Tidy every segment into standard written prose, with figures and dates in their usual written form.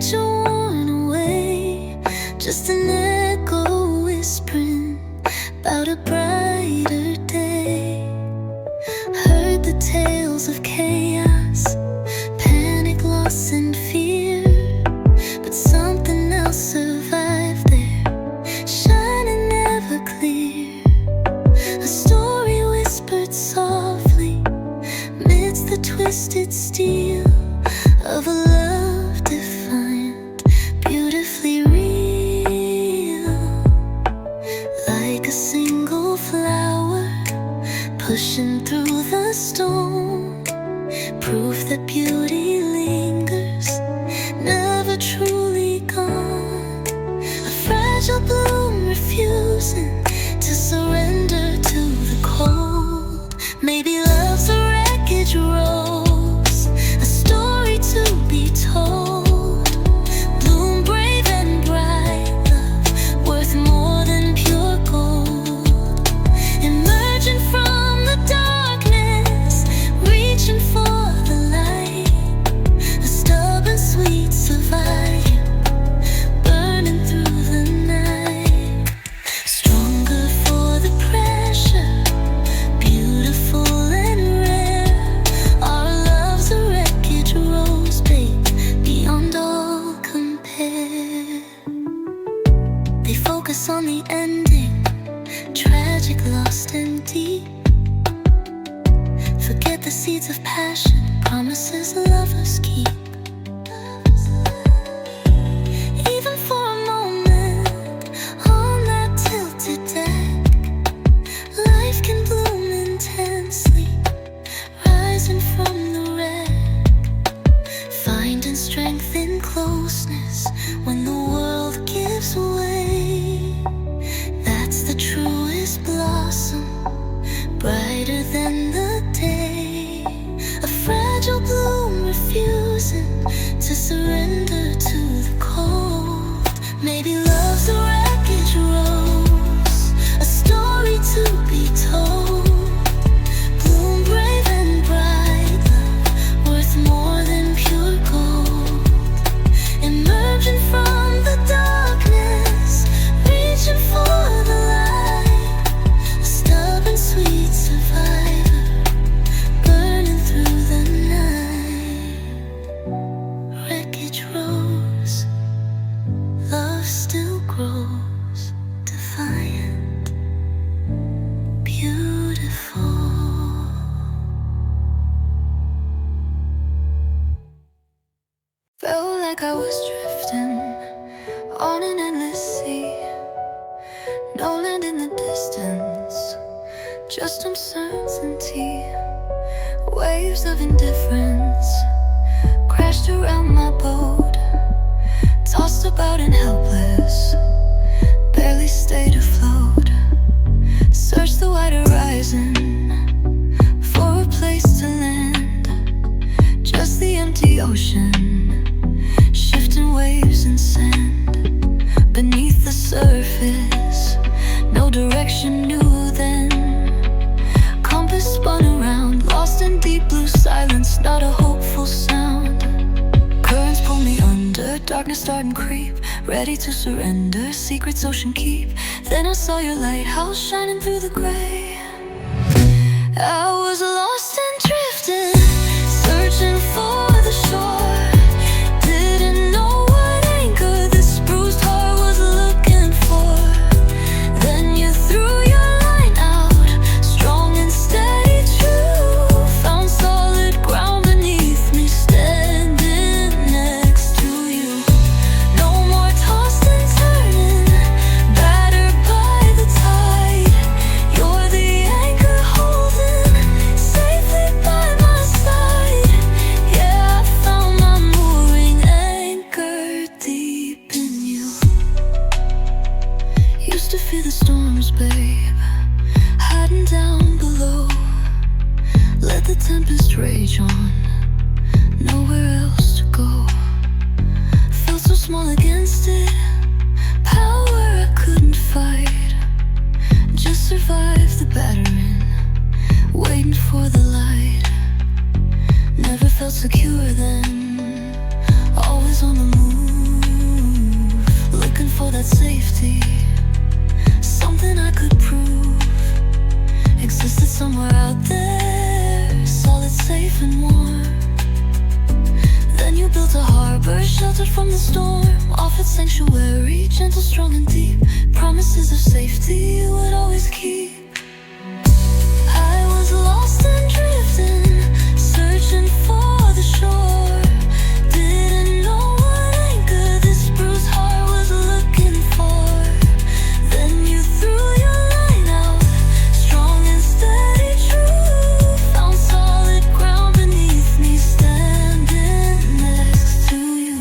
picture worn away, just an echo whispering about a brighter day. Heard the tales of chaos, panic, loss and fear, but something else survived there, shining ever clear. A story whispered softly amidst the twisted steel of a love defiant, beautifully real. Like a single flower pushing through the storm, proof that beauty lingers, never truly gone. A fragile bloom refusing to surrender to the cold. Maybe love's a wreckage rose, a story to be told. Bloom brave and bright, love worth more than pure gold. Emerging from the darkness, reaching for the light. A stubborn sweet survivor, burning through the night. Stronger for the pressure, beautiful and rare. Our love's a wreckage rose, babe, beyond all compare. They focus on the ending, tragic, lost and deep. Forget the seeds of passion, promises lovers keep. Even for a moment, on that tilted deck, life can bloom intensely, rising from the wreck. Finding strength in closeness when the world gives way. That's the truest blossom, brighter than the day. A fragile bloom refusing to surrender to the cold. Maybe love's a wreckage rose, a story to be told. Bloom brave and bright, love worth more than pure gold. Emerging from the darkness, reaching for the light. A stubborn sweet survivor, burning through the night. Wreckage rose, love still grows, defiant, beautiful. Felt like I was drifting on an endless sea. No land in the distance, just uncertainty. Waves of indifference crashed around my boat, tossed about and helpless, barely stayed afloat. Searched the wide horizon for a place to land, just the empty ocean, shifting waves and sand. Beneath the surface, no direction new then. Compass spun around, lost in deep blue silence, not a hopeful sound. Currents pull me under, darkness starting creep, ready to surrender, secrets ocean keep. Then I saw your lighthouse shining through the gray. I was lost and drifting, searching for the shore. Didn't know what anchor this bruised heart was looking for. Then you threw your line out, strong and steady, true. Found solid ground beneath me, standing next to you. No more tossed and turning, battered by the tide. You're the anchor holding safely by my side. Yeah, I found my mooring, anchored deep in you. Used to fear the storms, babe, hiding down below. Let the tempest rage on, nowhere else to go. Felt so small against it, power I couldn't fight. Just survived the battering, waiting for the light. Never felt secure then, always on the move. fantasy, something I could prove existed somewhere out there, solid, safe and warm. Then you built a harbor, sheltered from the storm, offered sanctuary, gentle, strong and deep, promises of safety you would always keep. I was lost and drifting, searching for the shore, didn't know what anchor this bruised heart was looking for. Then you threw your line out, strong and steady, true, found solid ground beneath me, standing next to you.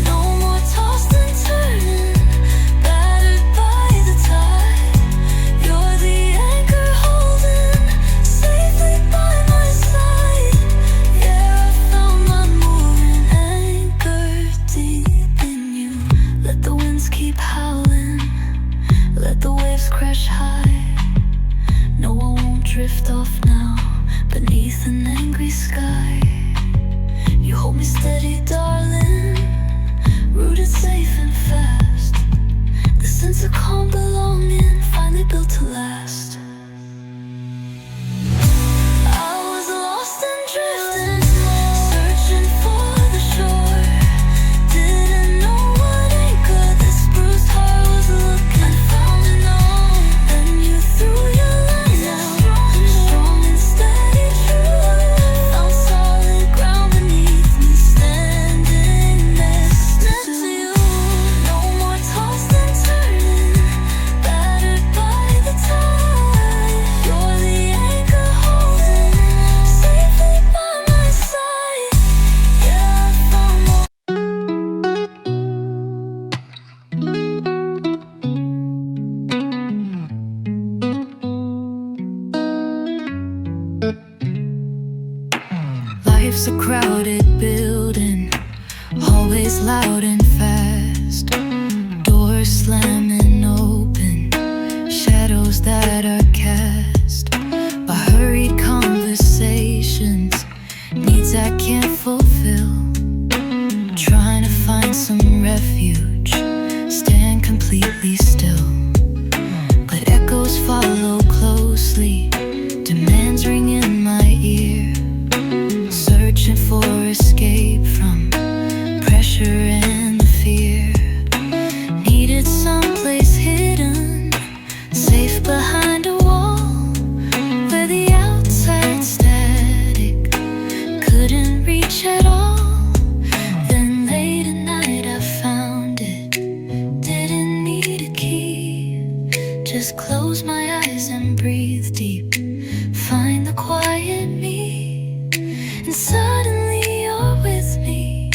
No more tossed and turning, battered by the tide. You're the anchor holding safely by my side. Yeah, I found my moving anchor deep in you. Let the winds keep howling, let the waves crash high. No, I won't drift off now, beneath an angry sky. You hold me steady, darling, rooted safe and fast. The sense of calm belonging finally built to last. I was lost and drifting, searching for the shore, didn't know what anchor this bruised heart was looking for. Then you threw your line out, strong and steady, true, found solid ground beneath me, standing next to you. No more tossed and turning, battered by the tide. You're the anchor holding safely by my side. Yeah, I found more. Life's a crowded building, always loud and fast. Doors slamming open, shadows that are cast by hurried conversations, needs I can't fulfill. Trying to find some refuge, stand completely still. But echoes follow closely, demands ring in my ear, searching for escape from pressure and the fear. Needed someplace hidden, safe behind a wall, where the outside static couldn't reach at all. Then late at night I found it, didn't need a key, just close my eyes and breathe deep, find the quiet me, and suddenly you're with me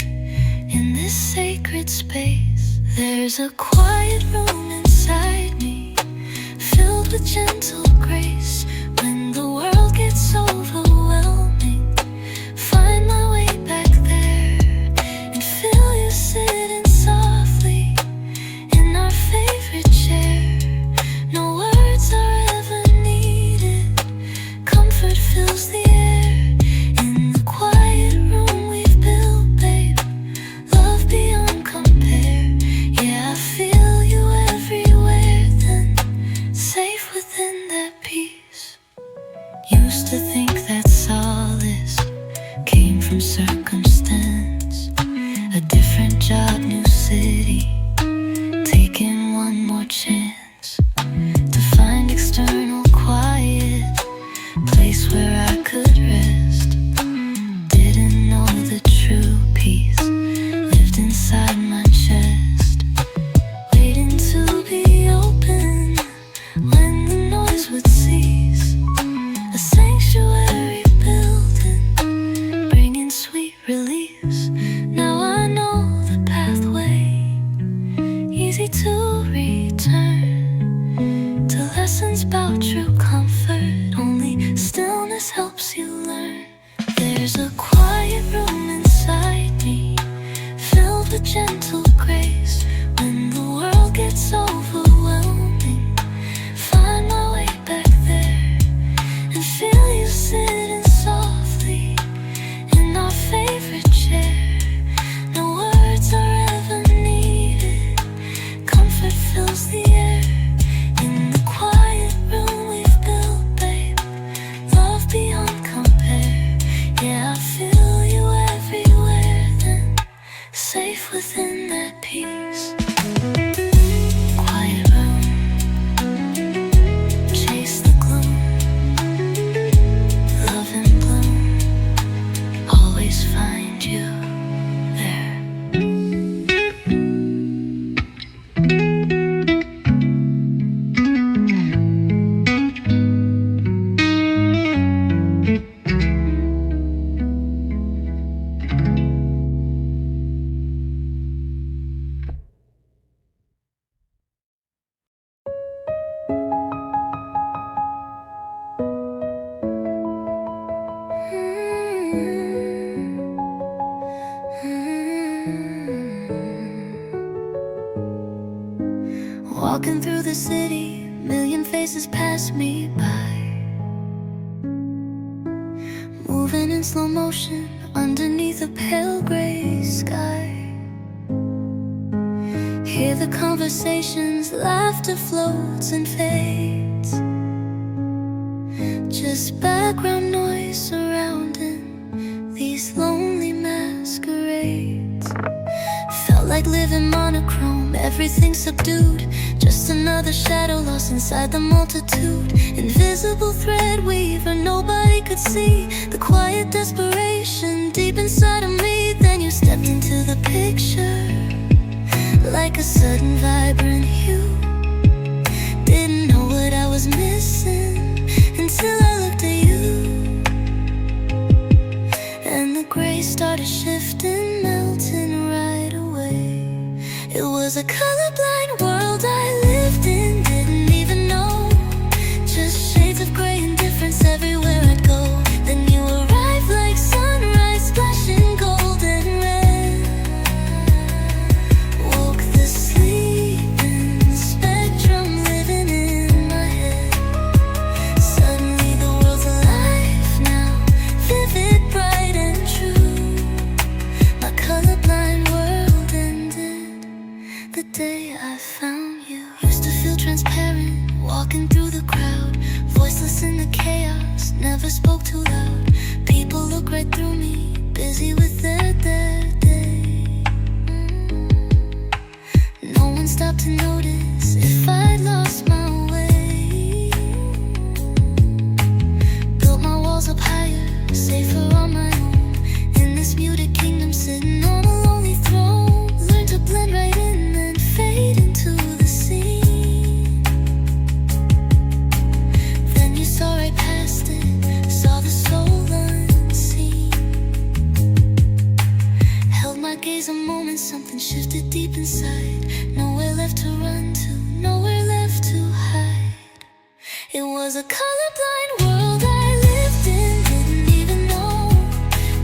in this sacred space. There's a quiet room inside me, filled with gentle grace. When the world gets overwhelming, find my way back there and feel you sitting softly in our favorite chair. No words are ever needed, comfort fills the air. In the quiet room we've built, babe, love beyond compare. Yeah, I feel you everywhere then, safe within that peace. Used to think that solace came from circumstance, a different job, new city, taking one more chance to find external quiet, place where I could rest. Didn't know the true peace lived inside my chest, waiting to be open when the noise would cease. A sanctuary building, bringing sweet release. Now I know the pathway, easy to return to lessons about true comfort. Only stillness helps you learn. There's a quiet room inside me, filled with gentle grace. When the world gets overwhelming, find my way back there and feel you sitting softly in our favorite chair. No words are ever needed, comfort fills Walking through the city, million faces pass me by, moving in slow motion underneath a pale gray sky. Hear the conversations, laughter floats and fades, just background noise surrounding these lonely masquerades. Felt like living monochrome, everything subdued, just another shadow lost inside the multitude. Invisible thread weaver, nobody could see the quiet desperation deep inside of me. Then you stepped into the picture like a sudden vibrant hue. Didn't know what I was missing until I looked at you, and the gray started shifting, melting right away. It was a colorblind world I lived in, didn't even know. Just shades of gray and difference everywhere I'd go. Then you arrived like sunrise, splashing golden red. Woke the sleeping spectrum living in my head. Suddenly the world's alive now, vivid, bright and true. My colorblind world ended the day I found you. Used to feel transparent, walking through the crowd, voiceless in the chaos, never spoke too loud. People look right through me, busy with their day. No one stopped to notice if I'd lost my way. Built my walls up higher, safer on my own, in this muted kingdom, sitting on a lonely throne. Learned to blend right in, then fade into the scene. Then you saw right past it, saw the soul unseen. Held my gaze a moment, something shifted deep inside. Nowhere left to run to, nowhere left to hide. It was a colorblind world I lived in, didn't even know.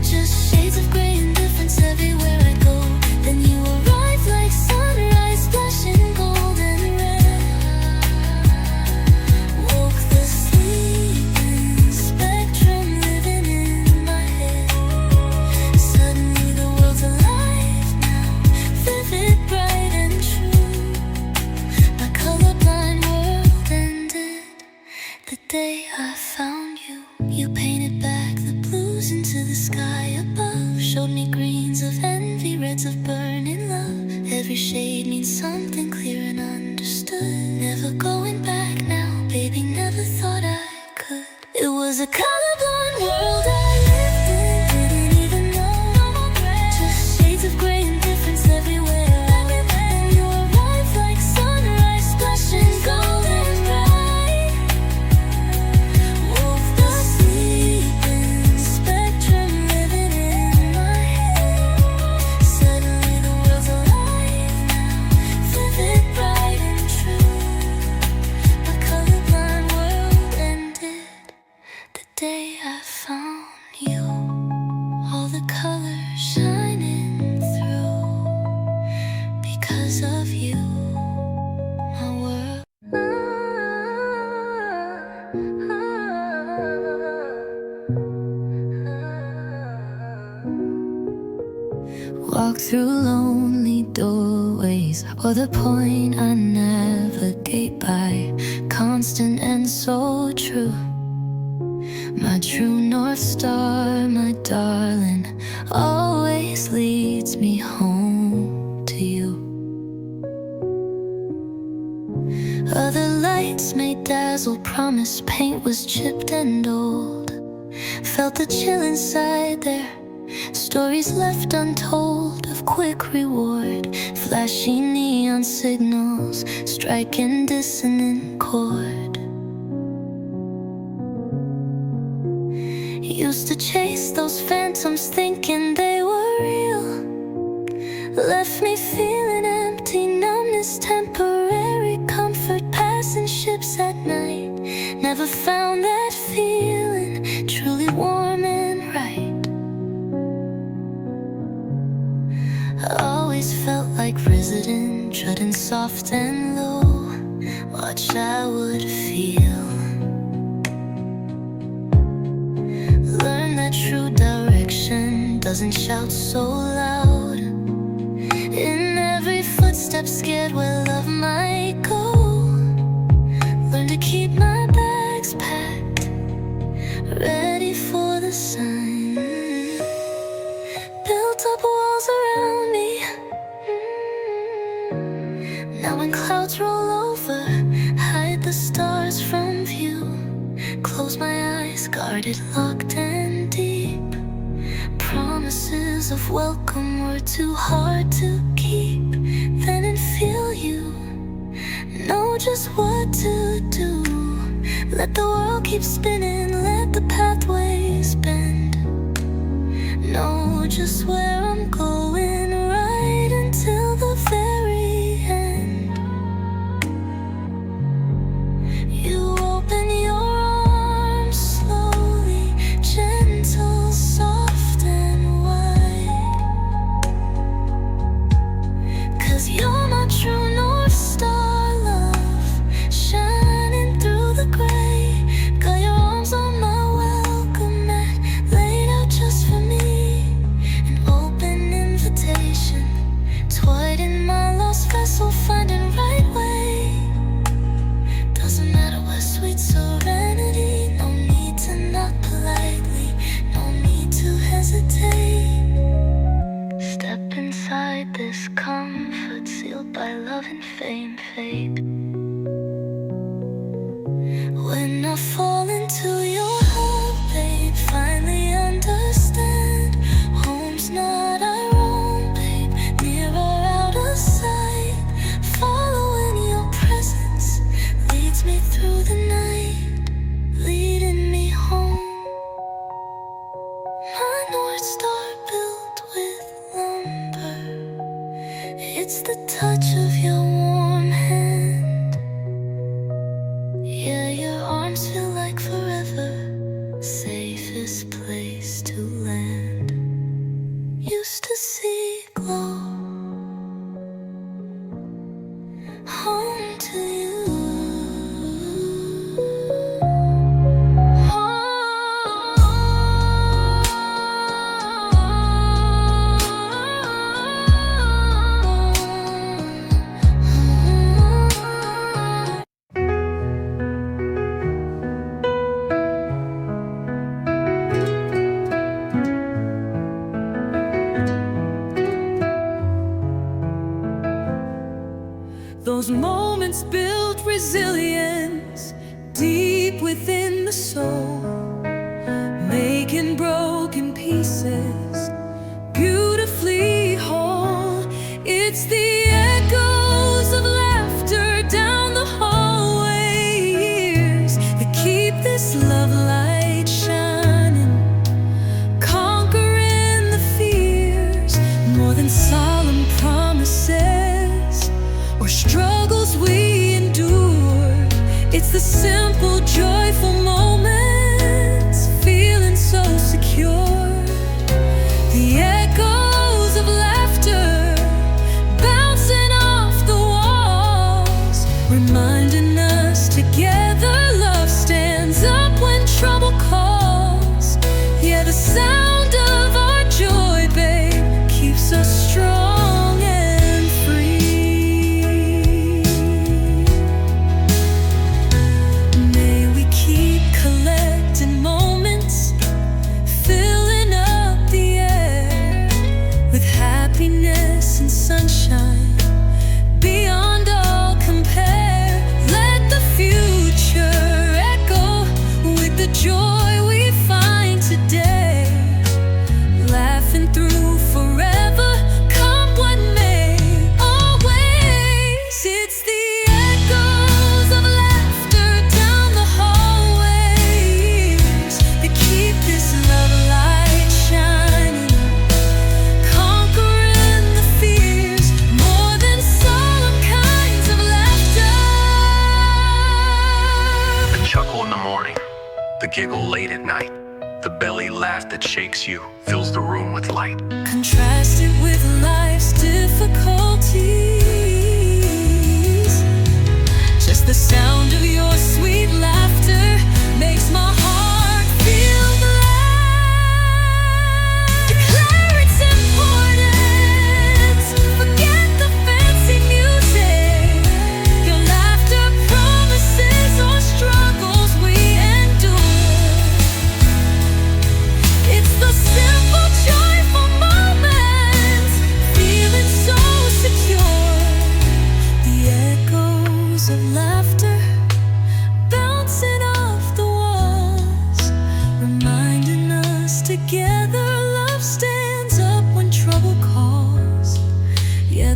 Just shades of gray and difference everywhere I go. Then you arrived like sunrise, splashing golden red. Woke the sleeping spectrum living in my head. Suddenly the world's alive now, vivid, bright and true. My colorblind world ended the day I found you. You painted back the blues into the sky above, showed me greens of envy, reds of burning love. Every shade means something clear and understood. Never going back now, baby, never thought I could. It was a colorblind world I lived in, didn't even know. Just shades of gray and difference everywhere. And you arrived like sunrise, splashing golden bright. Woke the sleeping spectrum living in my head. Suddenly the world's alive now, vivid, bright and true. My colorblind world ended the day I found you. All the colors shining through because of you. My world. Walk through lonely doorways, or the point I navigate by, constant and so true. My true north star, my darling, always leads me home to you. Other lights may dazzle, promise paint was chipped and old. Felt the chill inside there, stories left untold of quick reward, flashy neon signals, striking dissonant chord. Used to chase those phantoms thinking they were real. Left me feeling empty, numbness, temporary comfort, passing ships at night. Never found that feeling truly warm and right. I always felt like resident, treading soft and low. watch I would feel. Learn that true direction doesn't shout so loud. In every footstep scared where love might go. Learn to keep my bags packed, ready for the sun. Built up walls around me. Now when clouds roll over, hide the stars from view. Close my eyes, guarded, locked and deep. Promises of welcome were too hard to keep. Then and feel you, know just what to do. Let the world keep spinning, let the pathways bend. Know just where I'm going, right until the very end. You open your arms slowly, gentle, soft and wide. 'Cause you're my true north star, love, shining through the gray. Got your arms on my welcome mat, laid out just for me. An open invitation, toyed in my lost vessel, finding right way. Doesn't matter what sweet serenity. No need to knock politely, no need to hesitate. Step inside this comfort, sealed by love and fame, fate. When I fall into your hug, babe, finally understand. Home's not our own, babe, near or out of sight. Following your presence leads me through the night, leading me home. My North Star built with lumber. It's the touch of your warm hand. Yeah, your arms feel like forever. Safest place to land. Used to see glow. Home to you. Those moments build resilience deep within the soul, making broken pieces beautifully whole. It's the echoes of laughter down the hallways that keep this love light shining, conquering the fears more than solemn promises or struggles we endure. It's the simple, joyful moments, feeling so secure. The echoes of laughter bouncing off the walls, reminding us together love stands up when trouble calls. Yeah, the sound of our joy, babe, keeps us strong and free. May we keep collecting moments, filling up the air with happiness and sunshine beyond all compare. Let the future echo with the joy we find today, laughing through forever, come what may, always. It's the echoes of laughter down the hallways that keep this love light shining, conquering the fears more than solemn kinds of laughter. The chuckle in the morning, the giggle late at night, the belly laugh that shakes you, fills the room with light. Contrasted with life's difficulties, just the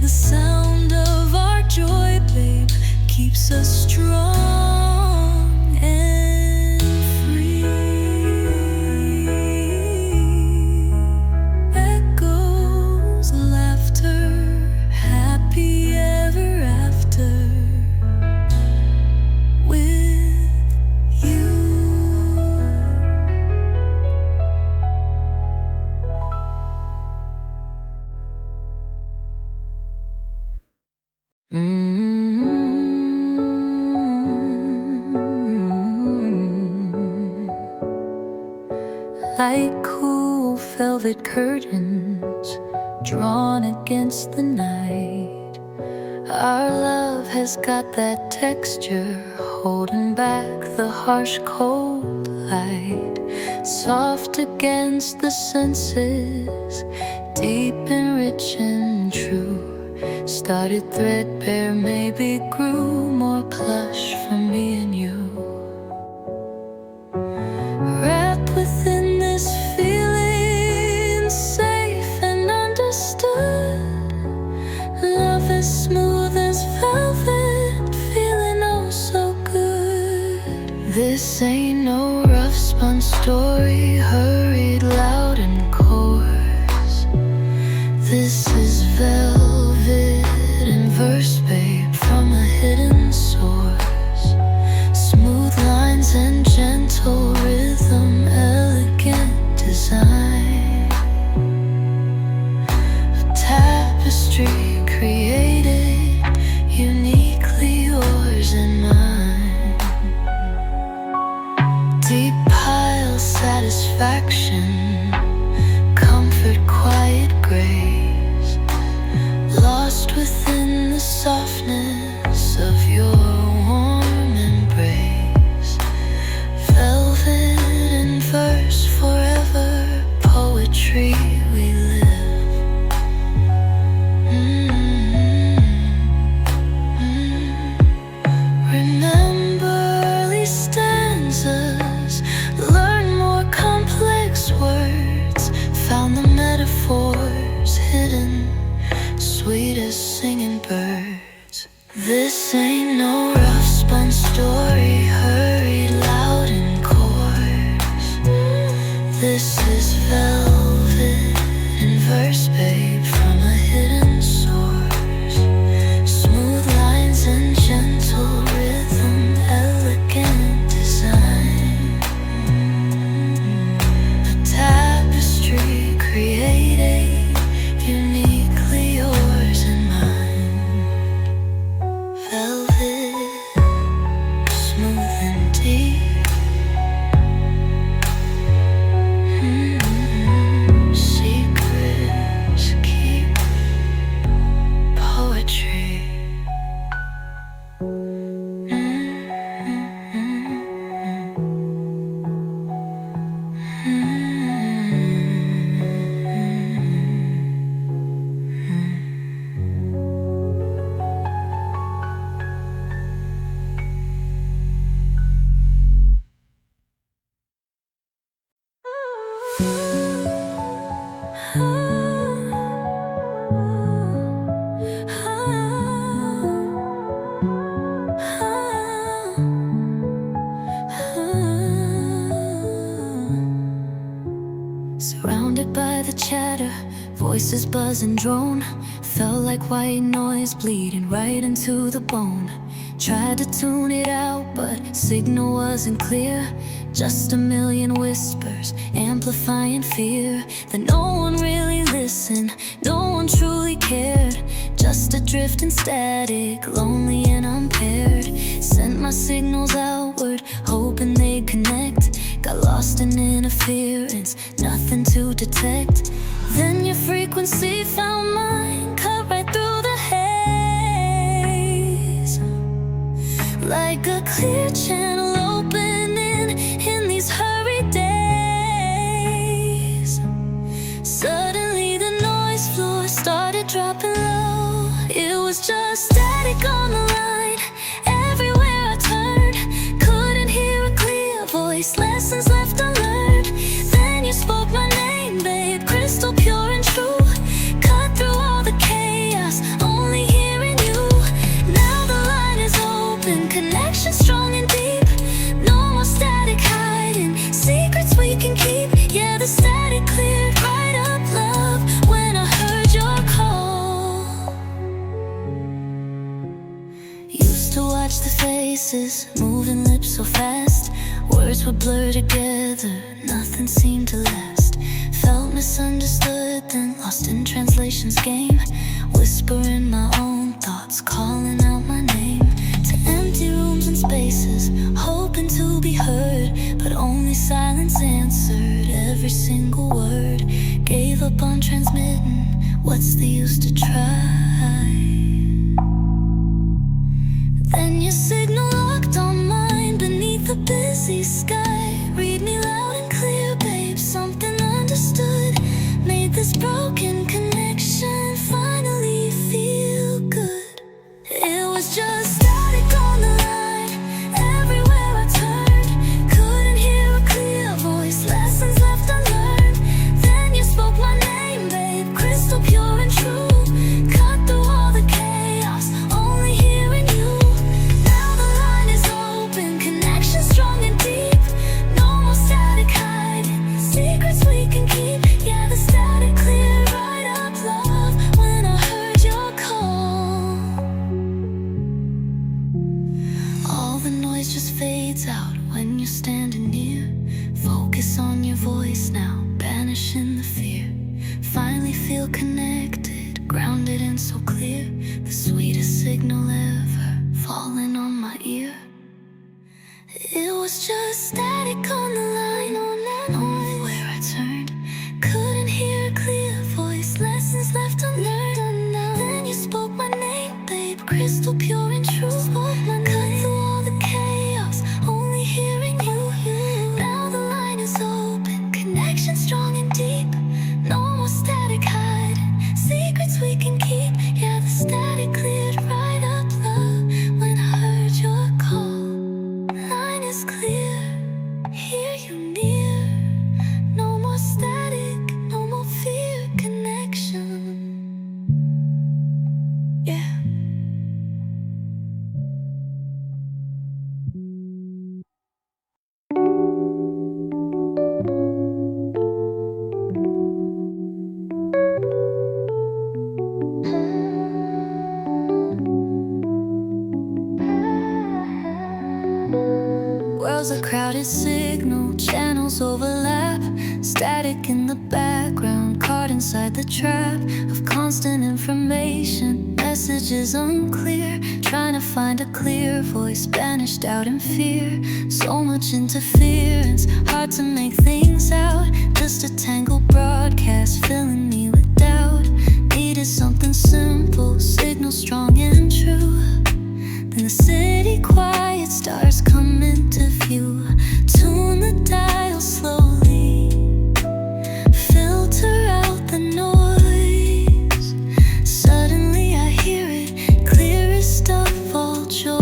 The sound of our joy, babe, keeps us strong and free. Echoes, laughter, happy ever after with you. Like cool velvet curtains drawn against the night, our love has got that texture, holding back the harsh cold light. Soft against the senses, deep and rich and true. Started threadbare, maybe grew more plush for me and you. Wrapped within this feeling, safe and understood. Love as smooth as velvet, feeling oh so good. This ain't no rough spun story, hurried, loud and coarse. This is velvet in verse, babe, from a hidden source. Smooth lines and gentle rhythm, elegant design. A tapestry created, uniquely yours and mine. Deep pile satisfaction, comfort, quiet grace. Lost within the softness of your warm embrace. Velvet in verse, forever poetry we live. Remember early stanzas, learn more complex words. Found the metaphors hidden, sweet as singing birds. This ain't no rough spun story, hurried, loud and coarse. This is velvet in verse, babe, from a hidden source. Smooth lines and gentle rhythm, elegant design. A tapestry created, uniquely yours and mine. Velvet, smooth and deep. Secrets keep poetry. Surrounded by the chatter, voices buzz and drone. Felt like white noise bleeding right into the bone. Tried to tune it out, but signal wasn't clear. Just a million whispers, amplifying fear. That no one really listened, no one truly cared. Just a drifting static, lonely and unpaired. Sent my signals outward, hoping they'd connect. Got lost in interference, nothing to detect. Then your frequency found mine, cut right through the haze. Like a clear channel opening in these hurried days. Suddenly the noise floor started dropping low. It was just static on the line, everywhere I turned. Couldn't hear a clear voice, lessons left unlearned. Then you spoke my name, babe, crystal pure and true. Cut through all the chaos, only faces, moving lips so fast. Words would blur together, nothing seemed to last. Felt misunderstood, then lost in translation's game. Whispering my own thoughts, calling out my name. To empty rooms and spaces, hoping to be heard, but only silence answered every single word. Gave up on transmitting, what's the use to try? Then your signal locked on mine beneath the busy sky. Read me loud and clear, babe, something understood. Made this broken connection finally feel good. It was just static on the line, everywhere I turned. Couldn't hear a clear voice, lessons left unlearned. Then you spoke my name, babe, crystal pure and true. Cut through all the chaos, only hearing you. Now the line is open, connection strong and deep. No more static hiding, secrets we can keep. Yeah, the static cleared right up, love, when I heard your call. All the noise just fades out when you're standing near. Focus on your voice now, banishing the fear. Finally feel connected, grounded and so clear. The sweetest signal ever falling on my ear. It was just static on the line, on and on where I turned. Couldn't hear a clear voice, lessons left unlearned. Then you spoke my name, babe, crystal pure and true. Cut through all the chaos, only hearing you. Now the line is open, connection strong and deep. No more static hiding, secrets we can keep. Yeah, the static cleared right up, love, when I heard your call. Line is clear, hear you near. No more static, no more fear, connection. Yeah. World's a crowded signal, channels overlap. Static in the background, caught inside the trap of constant information. Messages unclear, trying to find a clear voice, banished out in fear. So much interference, hard to make things out. Just a tangled broadcast, filling me with doubt. Needed something simple, signal strong and true. Then the city quiet, stars come into view. Tune the dial slowly, filter out the noise. Suddenly I hear it, clearest of all joys.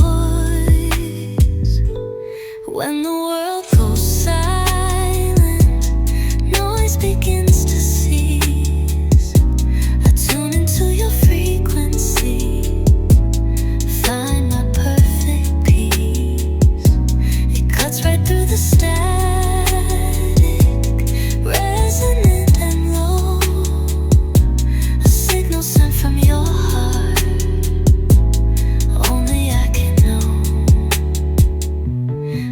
When the world goes silent, noise begins to cease. I tune into your frequency, find my perfect peace. It cuts right through the static, resonant and low. A signal sent from your heart, only I can know.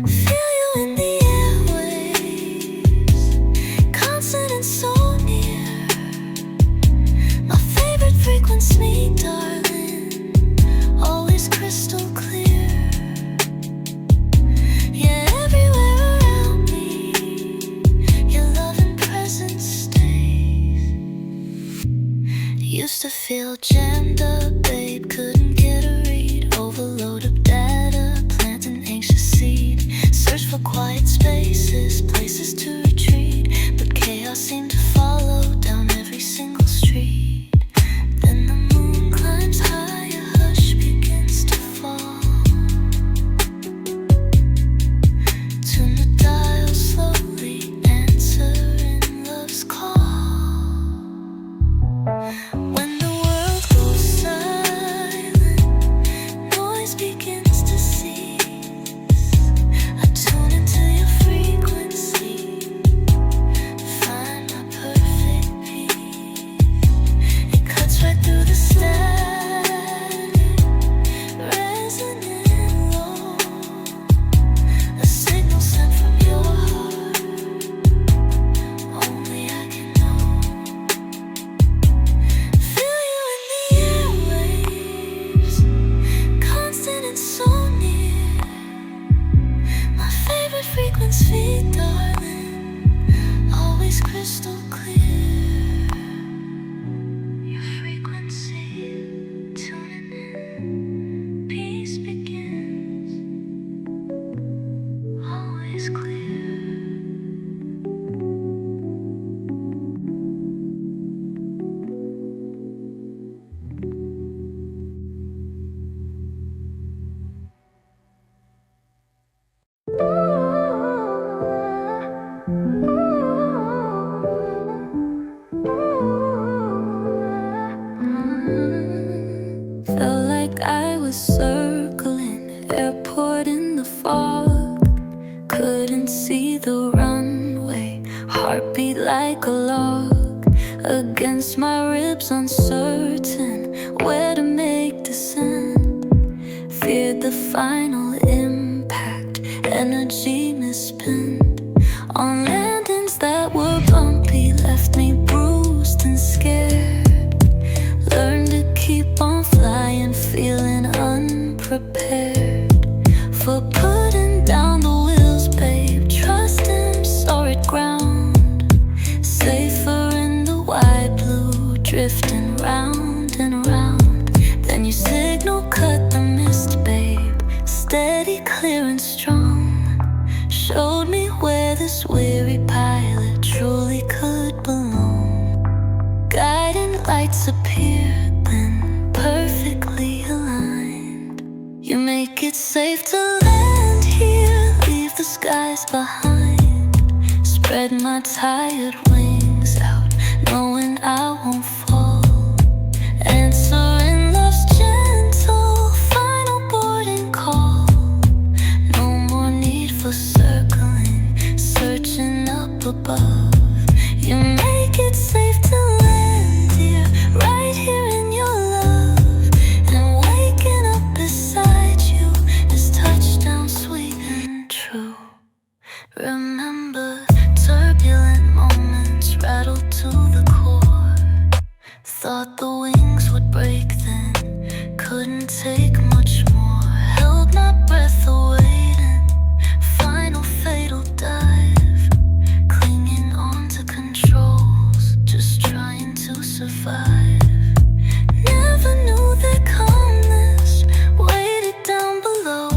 Feel you in the airwaves, constant and so near. My favorite frequency, darling, always crystal clear. Yeah, everywhere around me, your love and presence stays. Used to feel jammed up, babe, couldn't get a read. Overload of data, plant an anxious seed. Search for quiet spaces, places to retreat. But chaos seemed to follow down every single street. Then the moon climbs high, a hush begins to fall. Tune the dial slowly, answering love's call. When the world goes was circling, airport in the fog. Couldn't see the runway, heartbeat like a log. Against my ribs, uncertain where to make descent. Feared the final impact, energy misspent. On landings that were bumpy, left me bruised and scared. Learned to keep on flying, feeling unprepared for putting down the wheels, babe. Trust in solid ground, safer in the wide blue, drifting round and round. Then your signal cut the mist, babe. Steady, clear and strong. Showed me where this weary pilot truly could belong. Guiding lights appeared, then perfectly aligned. You make it safe to land here, leave the skies behind. Spread my tired wings out, knowing I won't fall. Answering love's gentle final boarding call. No more need for circling, searching up above. You make it safe to land here, right here in your love. And waking up beside you is touchdown sweet and true. Remember turbulent moments, rattled to the core. Thought the wings would break then, couldn't take much more. Held my breath awaiting, final fatal dive. Clinging on to controls, just trying to survive. Never knew that calmness waited down below.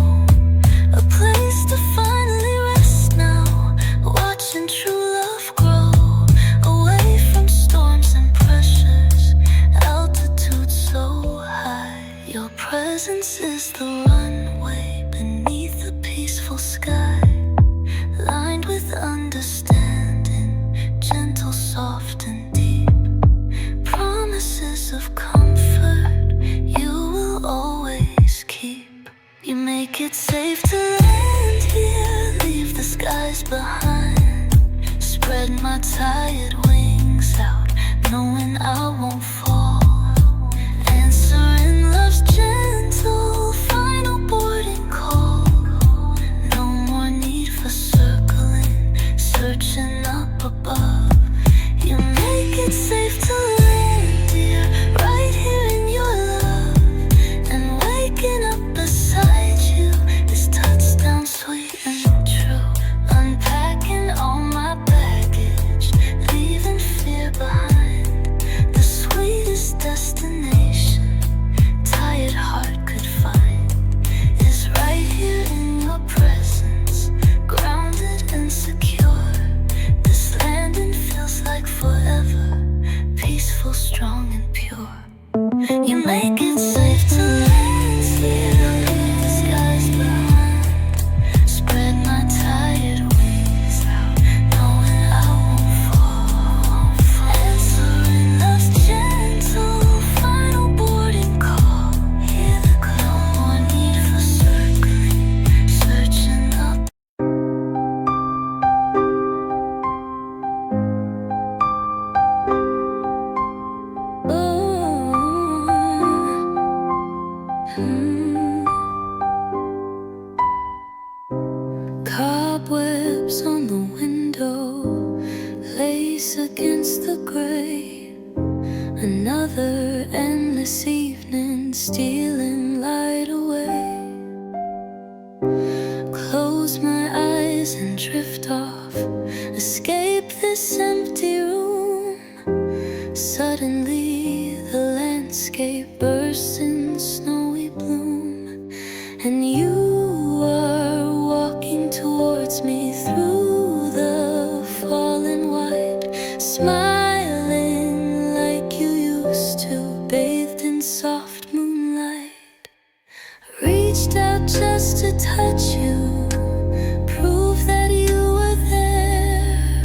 A place to finally rest now, watching true love grow. Away from storms and pressures, altitude so high. Your presence is the runway beneath a peaceful sky. Lined with understanding, gentle, soft and deep. Promises of comfort you will always keep. You make it safe to land here, leave the skies behind. Spread my tired wings out, knowing I won't fall. Answering love's gentle final boarding call. No more need for circling, searching up above. You make it safe to land here, right here in your love. And waking up beside you is touchdown sweet and true. Unpacking all my baggage, leaving fear behind. The sweetest destination tired heart could find is right here in your presence, grounded and secure. This landing feels like forever, peaceful, strong and pure. You make it safe to land here, leave the skies behind. Spread my tired wings out, knowing I won't fall. Answering love's gentle final boarding call. Hear the call, no more need for circling, searching up. Cobwebs on the window, lace against the gray. Another endless evening, stealing light away. Close my eyes and drift off, escape this empty room. Suddenly the landscape bursts in snowy bloom, and you are walking towards me through the fallen white, smiling like you used to, bathed in soft moonlight. Reached out just to touch you, prove that you were there.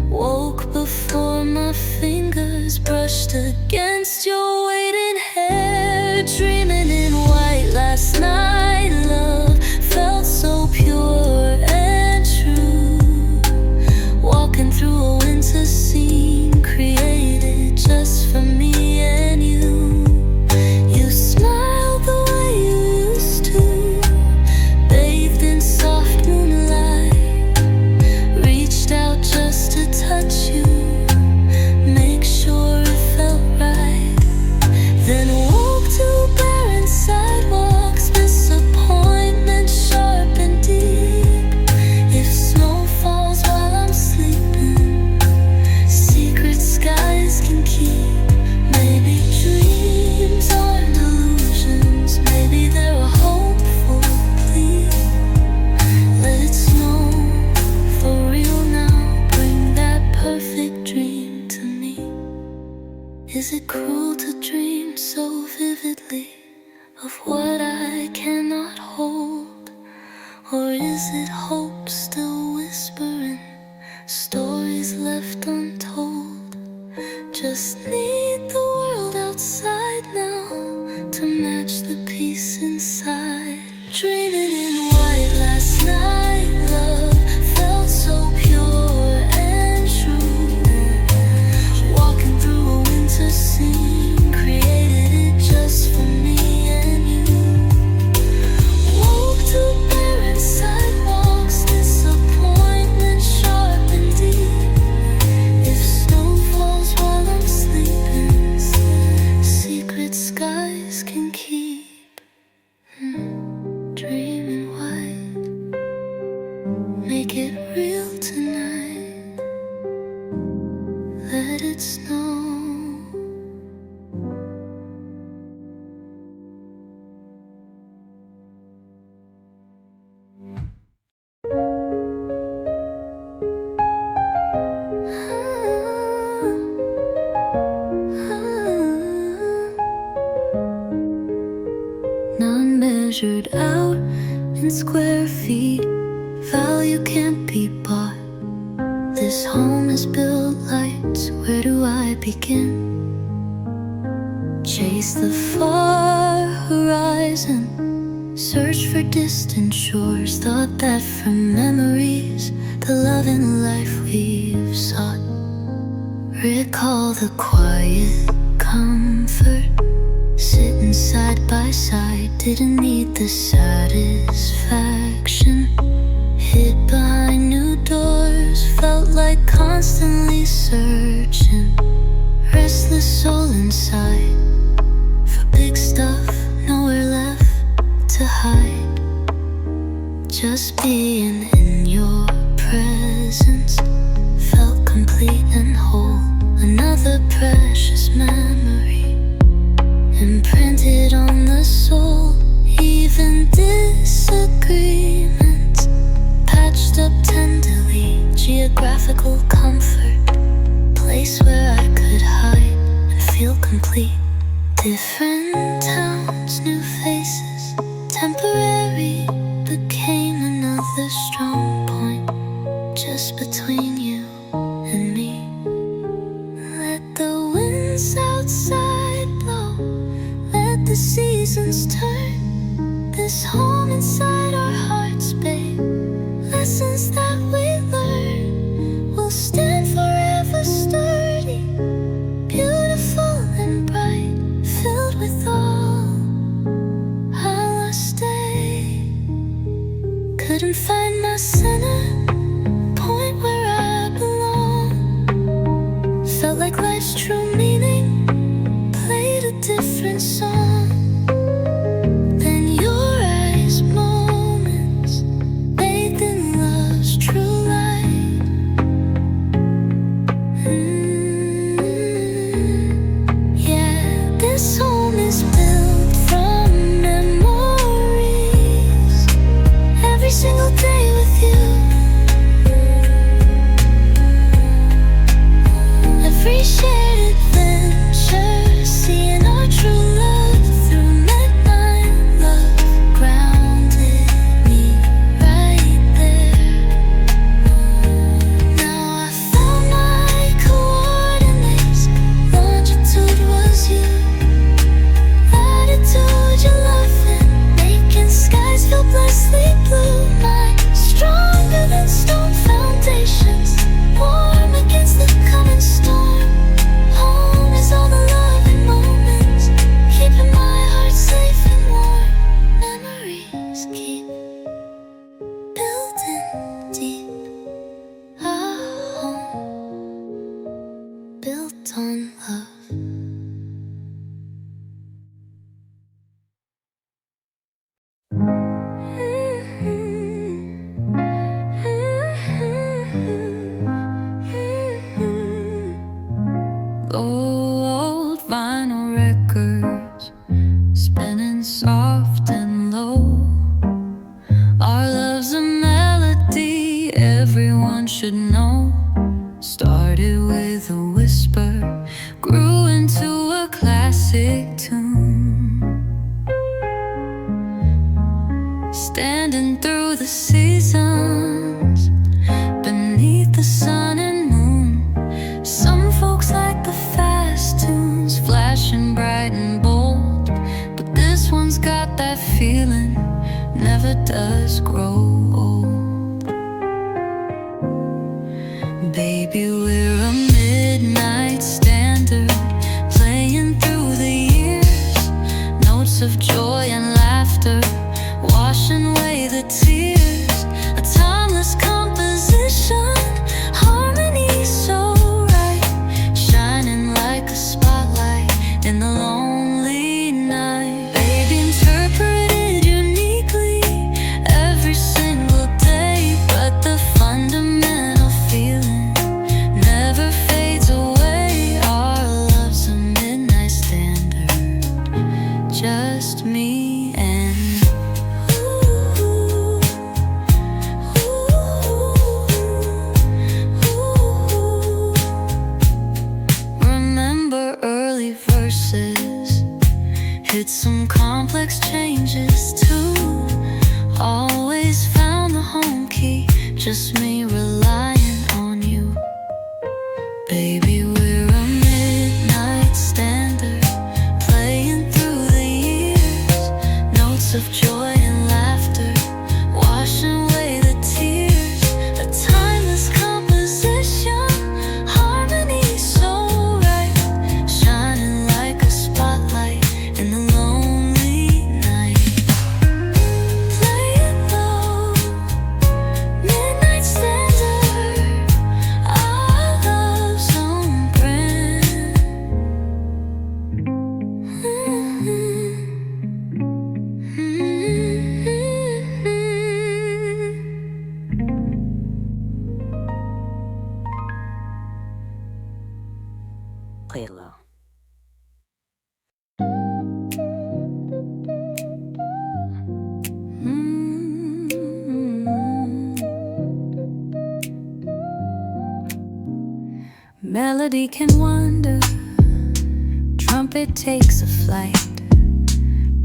Woke before my fingers brushed against your waiting hair, dreaming in white light. of what I cannot hold? Or is it hope still whispering, stories left untold? Just need the world outside now to match the peace inside. Dreaming in white last night, love felt so pure and true. Walking through a winter scene, created it just for me and you. Woke to barren sidewalks, disappointment sharp and deep. If snow falls while I'm sleeping, secret skies can keep. Dreaming white, make it real tonight. Let it snow. None measured out in square feet, value can't be bought. This home is built lights, where do I begin? Chase the far horizon, search for distant shores. Thought that from memories, the love and life we've sought. Recall the quiet comfort, sitting side by side. Didn't need the satisfaction, hid behind new doors. Felt like constantly searching, restless soul inside. For big stuff, nowhere left to hide. Just being in your presence felt complete and whole. Another precious memory imprinted on the soul. Even disagreements patched up tenderly. Geographical comfort, place where I could hide and feel complete. Different towns, new faces, temporary became another strong point just between you and me. Let the winds outside blow, let the seasons turn. This home inside our hearts, babe. Lessons that we learn will stand forever sturdy, beautiful and bright, filled with all I'll stay. Couldn't find my center point where I belong. Felt like life's true meaning played a different song. Then your eyes, moments bathed in love's true light. Yeah, this home is built from memories. Every single day with you. Every shared adventure, seeing our true love through midnight love, grounded me right there. Now I found my coordinates, longitude was you, latitude your love in, making skies feel blessedly blue. My stronger than stone foundations, warm against the coming storm. Home is all the loving moments, keeping my heart safe and warm. Memories keep building deep. Our home built on love. Old vinyl records spinning soft and low. Our love's a melody everyone should know. Started with a whisper, grew into a classic tune. standing through the seasons, beneath the sun and moon. Some folks like the fast tunes, flashing bright and bold, but this one's got that feeling, never does grow old. Baby, we're a midnight standard, playing through the years, notes of joy and laughter, washing away the tears. A timeless composition, harmony so right, shining like a spotlight in the lonely night. Baby, interpreted uniquely every single day, but the fundamental feeling never fades away. Our love's a midnight standard, just me and remember early verses, hit some complex changes too. Always found the home key, just me relying on you. Baby, we're a midnight standard, playing through the years, notes of joy and laughter, washing away the tears. A timeless composition, harmony so right, shining like a spotlight in the lonely night. Play it low, midnight standard, our love's own brand. Play it low. Melody can wander, trumpet takes a flight,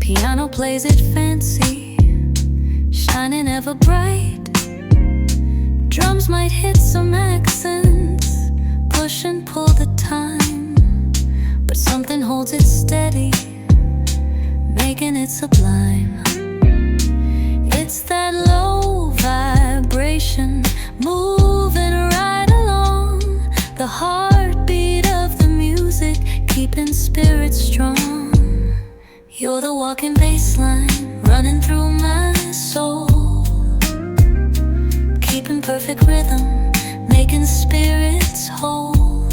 piano plays it fancy, shining ever bright. Drums might hit some accents, push and pull the time, but something holds it steady, making it sublime. It's that low vibration, moving right along, the heartbeat of the music, keeping spirits strong. You're the walking bass line, running through my soul, keeping perfect rhythm, making spirits whole.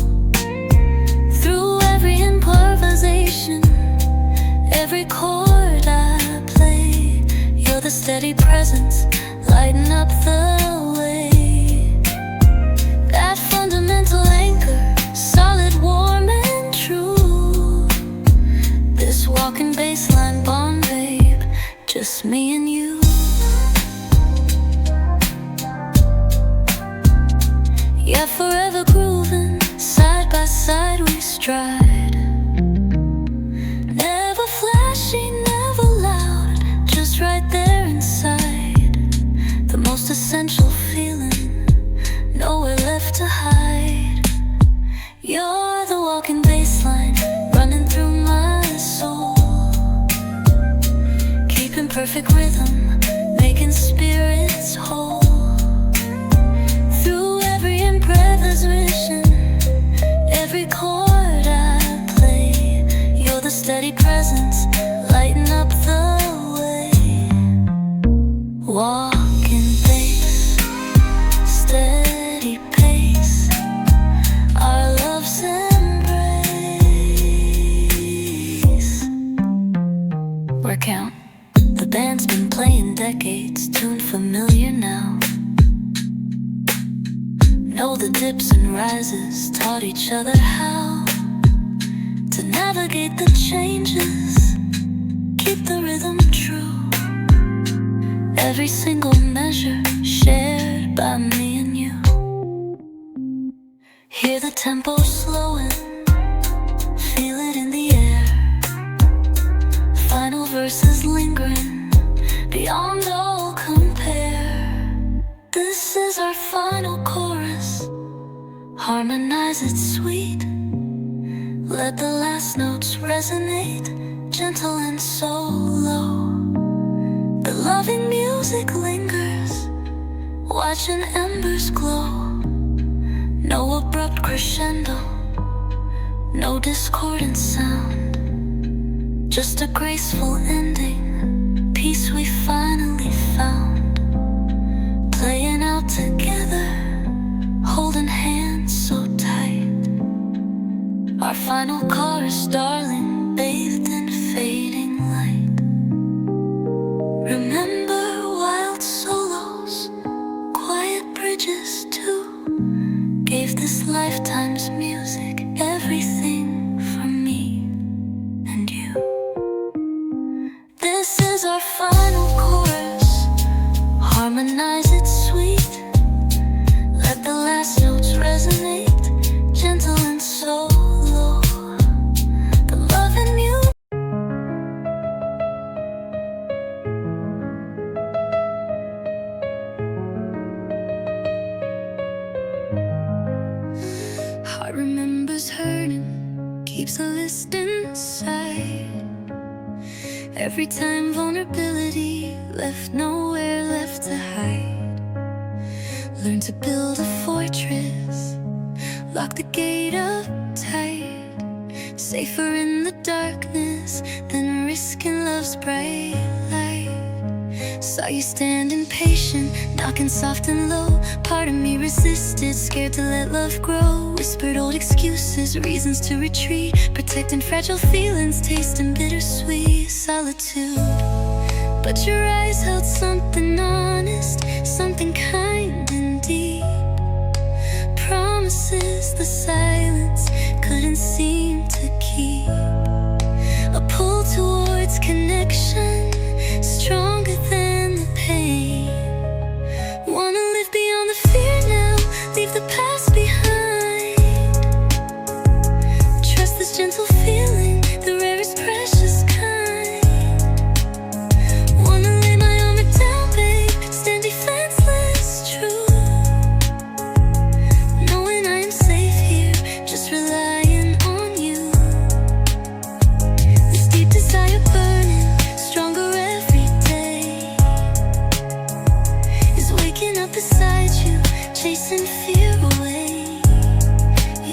Through every improvisation, every chord I play, you're the steady presence, lighting up the way. That fundamental anchor, solid, warm and true. This walking bassline bond, babe, just me and you. Yeah, forever grooving, side by side we stride. Never flashy, never loud, just right there inside. The most essential feeling, nowhere left to hide. You're the walking bassline, running through my soul, keeping perfect rhythm, making spirits whole. Through every improvisation, every chord I play, you're the steady presence, lighting up the way. Walking bass, steady pace, our love's embrace. Work out. The band's been playing decades, tuned familiar now. Know the dips and rises, taught each other how to navigate the changes, keep the rhythm true. Every single measure shared by me and you. Hear the tempo slowing, feel it in the air. Final verses lingering, beyond all compare. This is our final chorus. Harmonize it sweet. Let the last notes resonate, gentle and so low. The loving music lingers, watching embers glow. No abrupt crescendo, no discordant sound, just a graceful ending, peace we finally found. Playing out together, holding hands so tight. Our final chorus, darling, bathed in fading light. Remember wild solos, quiet bridges too. Gave this lifetime's music everything for me and you. This is our final chorus. Harmonize it sweet. Let the last notes resonate, gentle and so low. The love in you. Heart remembers hurting, keeps a list inside. Every time vulnerability left nowhere left to hide. Learn to build a fortress, lock the gate up tight. Safer in the darkness than risking love's bright light. Saw you standing patient, knocking soft and low. Part of me resisted, scared to let love grow. Whispered old excuses, reasons to retreat. Protecting fragile feelings, tasting bittersweet solitude. But your eyes held something honest, something kind and deep. Promises the silence couldn't seem to keep. A pull towards connection, stronger than the pain. Wanna live beyond the fear now, leave the past behind. Trust this gentle feeling, the rarest precious kind. Wanna lay my armor down, babe, stand defenseless, true. Knowing I am safe here, just relying on you. This deep desire burning, stronger every day. Is waking up beside you, chasing fear away.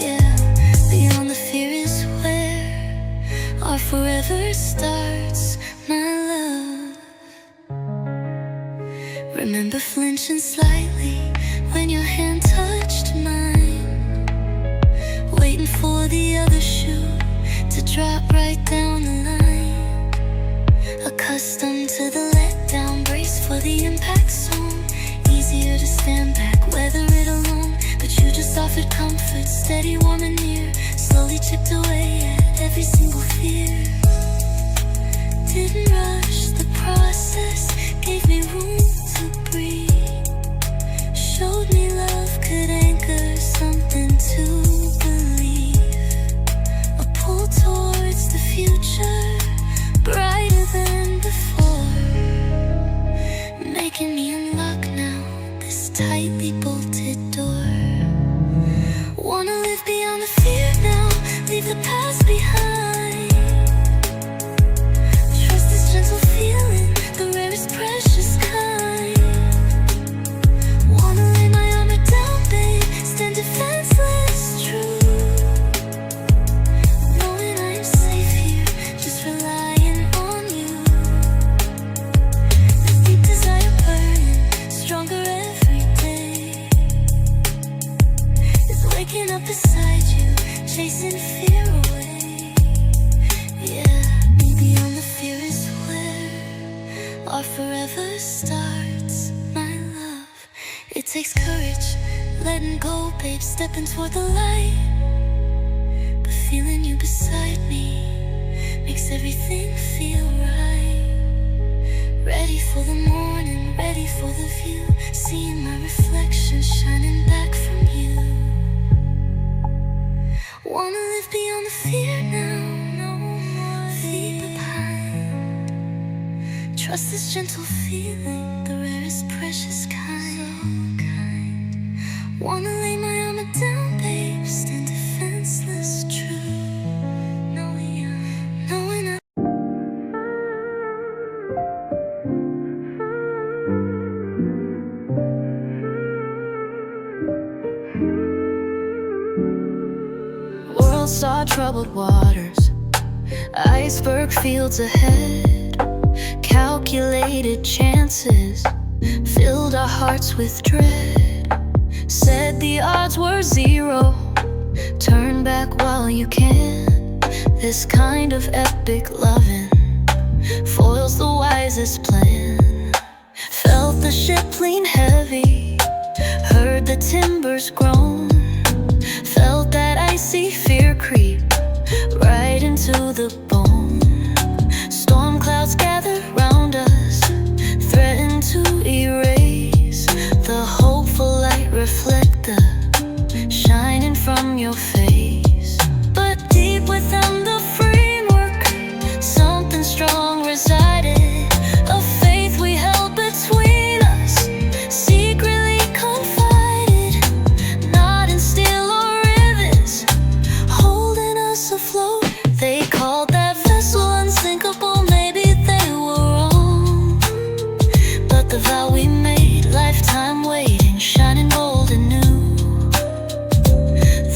Yeah, beyond the fear is where our forever starts, my love. Remember flinching slightly when your hand touched mine. Waiting for the other shoe to drop right down the line. Accustomed to the letdown, brace for the impact zone. Easier to stand back, weather it alone. But you just offered comfort, steady, warm and near. Slowly chipped away at every single fear. Didn't rush the process, gave me room to breathe. Showed me love could anchor something to believe. A pull towards the future, brighter than before. Making me unlock now this tightly bolted door. Wanna live beyond the fear now, leave the past behind. Trust this gentle feeling, the rarest precious kind. Wanna lay my armor down, babe, stand defenseless, true. Knowing I am safe here, just relying on you. This deep desire burning, stronger every day. Is waking up beside you, chasing fear away. Yeah, beyond the fear is where our forever starts, my love. It takes courage, letting go, babe, stepping toward the light. But feeling you beside me makes everything feel right. Ready for the morning, ready for the view. Seeing my reflection shining back from you. Wanna live beyond the fear now, no more fear behind. Trust this gentle feeling, the rarest, precious kind. Wanna lay my armor down, babe, stand defenseless, true. Knowing I world saw troubled waters, iceberg fields ahead. Calculated chances filled our hearts with dread. Said the odds were zero, turn back while you can. This kind of epic loving foils the wisest plan. Felt the ship lean heavy, heard the timbers groan. Felt that icy fear creep right into the bone. Storm clouds gather round us, threaten to erase the hopeful light reflector shining from your face. But deep within the framework, something strong resided, a faith we held between us, secretly confided, not in steel or rivets, holding us afloat. They called that vessel unsinkable, maybe they were wrong, but the vow we made, lifetime waiting, shining bold and new.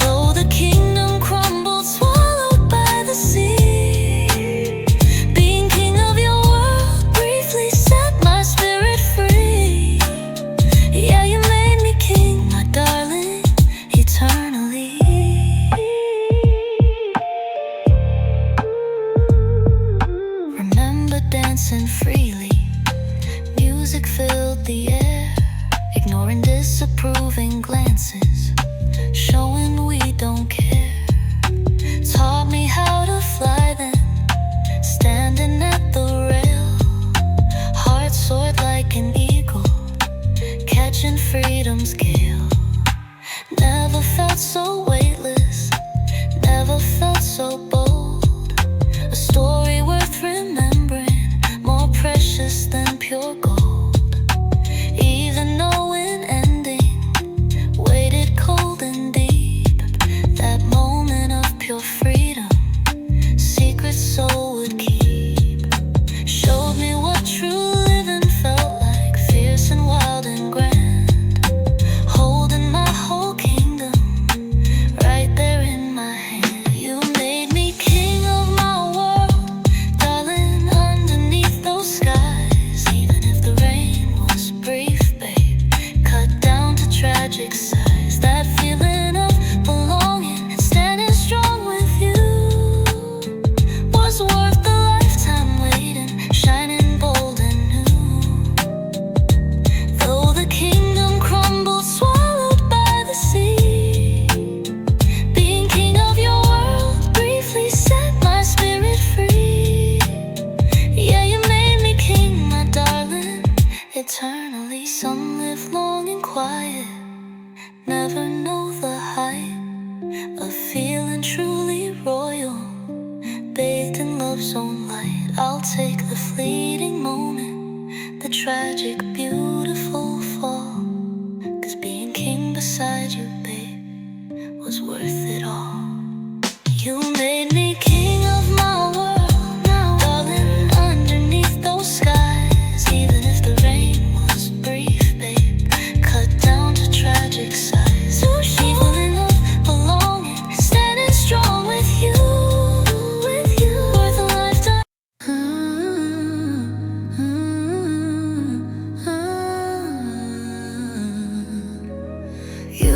Though the kingdom crumbled, swallowed by the sea, being king of your world briefly set my spirit free. Yeah, you made me king, my darling, eternally. Remember dancing freely, music filled the air, ignoring disapproving glances, showing we don't care. Taught me how to fly then, standing at the rail, heart soared like an eagle, catching freedom's gale. Never felt so weightless, never felt so bold. A story worth remembering, more precious than pure gold. Even knowing ending, waited cold and deep. That moment of pure freedom, secret soul would keep. Showed me what true living felt like, fierce and wild and grand. Holding my whole kingdom right there in my hand. You made me king of my world, darling, underneath those skies. Even if the rain was brief, babe, cut down to tragic size. That feeling of belonging and standing strong with you was worth the lifetime waiting, shining bold and new. Though the kingdom crumbled, swallowed by the sea, being king of your world briefly set my spirit free. Yeah, you made me king, my darling, eternally. Some live long and quiet, never know the height of feeling truly royal, bathed in love's own light. I'll take the fleeting moment, the tragic, beautiful fall, 'cause being king beside you, babe, was worth it all. You made me king of my world, darling, underneath those skies. Even if the rain was brief, babe, cut down to tragic size. Feeling of belonging, standing strong with you, worth a lifetime.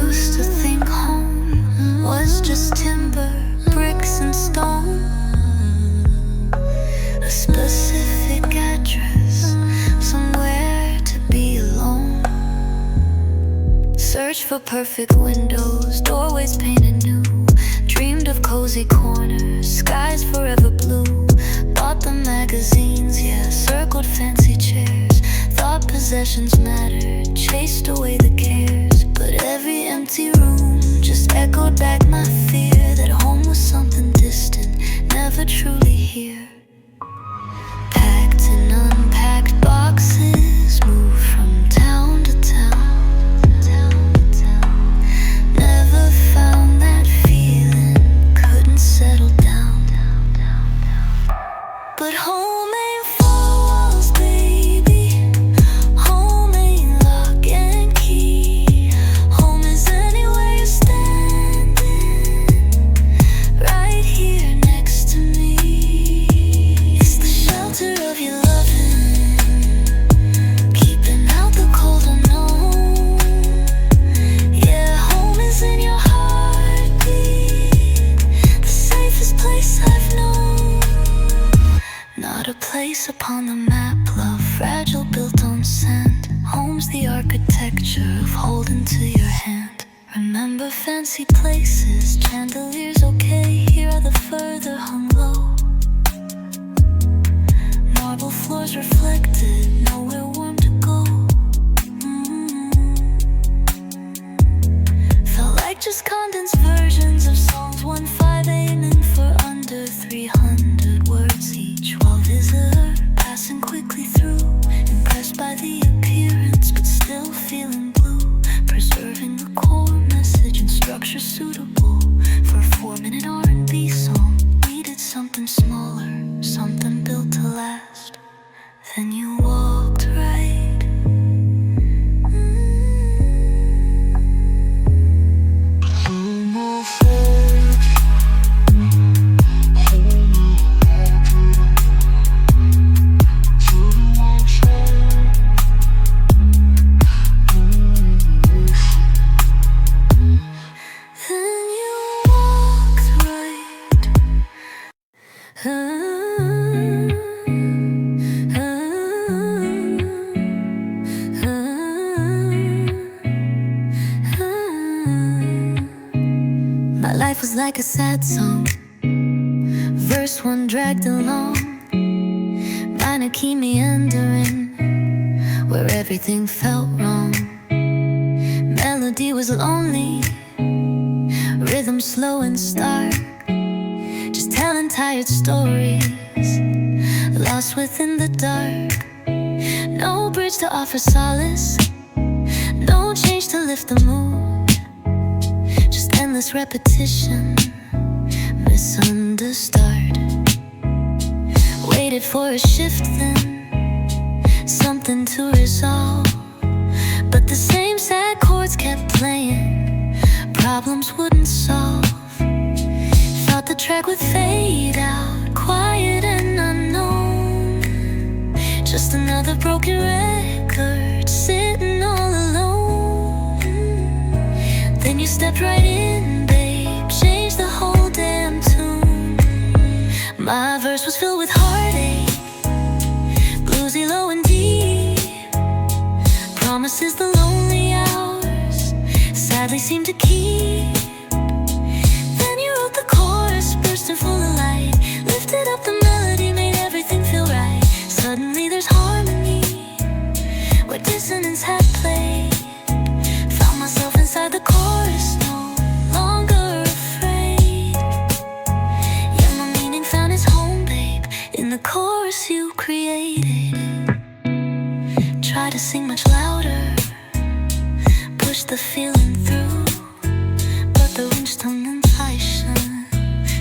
Used to think home was just timber, bricks and stone, a specific address, somewhere to be alone. Search for perfect windows, doorways painted new. Dreamed of cozy corners, skies forever blue. Bought the magazines, yeah, circled fancy chairs. Thought possessions mattered, chased away the cares. But every empty room just echoed back my fear that home was something distant, never truly here. Packed and unpacked fragile, built on sand. Home's the architecture of holding to your hand. Remember fancy places, chandeliers okay, here are the further hung low. Marble floors reflected, nowhere warm to go. Felt like just condensed versions of songs 1-5 aiming for under 300 words each. While visitor passing quickly through, impressed by the appearance but still feeling blue. Preserving the core message and structure suitable for a 4-minute R&B song. Needed something smaller, something built to last. Then you walked right. My life was like a sad song, verse 1 dragged along, minor key meandering, where everything felt wrong. Melody was lonely, rhythm slow and stark, just telling tired stories, lost within the dark. No bridge to offer solace, no change to lift the mood, just endless repetition, misunderstood. Waited for a shift then, something to resolve, but the same sad chords kept playing, problems wouldn't solve. Thought the track would fade out, quiet and unknown, just another broken record, sitting all alone. Then you stepped right in, babe, changed the whole damn tune. My verse was filled with heartache, bluesy low and deep, promises the lonely hours sadly seem to keep. Then you wrote the chorus, bursting full of light, lifted up the melody, made everything feel right. Suddenly there's harmony where dissonance had played. Found myself inside the chorus, no longer afraid. Yeah, my meaning found its home, babe, in the chorus you created. Try to sing much louder, push the feeling through, but the Wunschtonenzeichen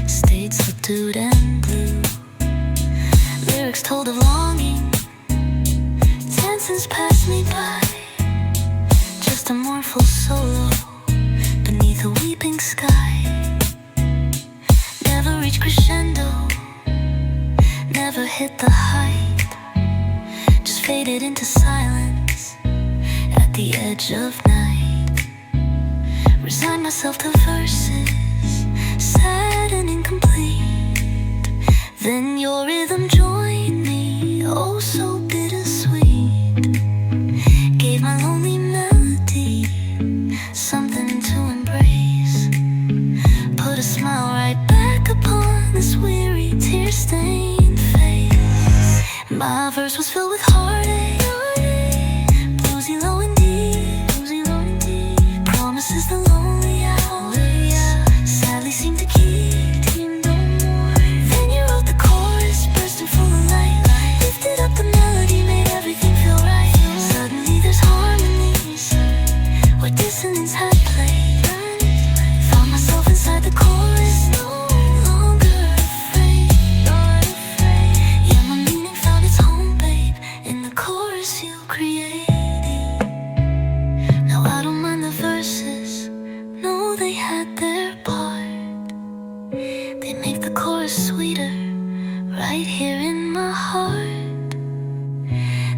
stayed subdued and blue. Lyrics told of longing, tenses passed me by, just a mournful solo beneath a weeping sky. Never reached crescendo, never hit the height, just faded into silence at the edge of night. Resigned myself to verses, sad and incomplete. Then your rhythm joined me, oh so bittersweet. Gave my lonely melody something to embrace, put a smile right back upon this weary, tear-stained face. My verse was filled with heartache, bluesy low and deep, promises the lonely hours sadly seem to keep. Then you wrote the chorus, bursting full of light, lifted up the melody, made everything feel right. Suddenly there's harmony where dissonance had played. Found myself inside the chorus, no longer afraid. Yeah, my meaning found its home, babe, in the chorus you created. Now I don't mind the verses, no, they had their part. They make the chorus sweeter, right here in my heart.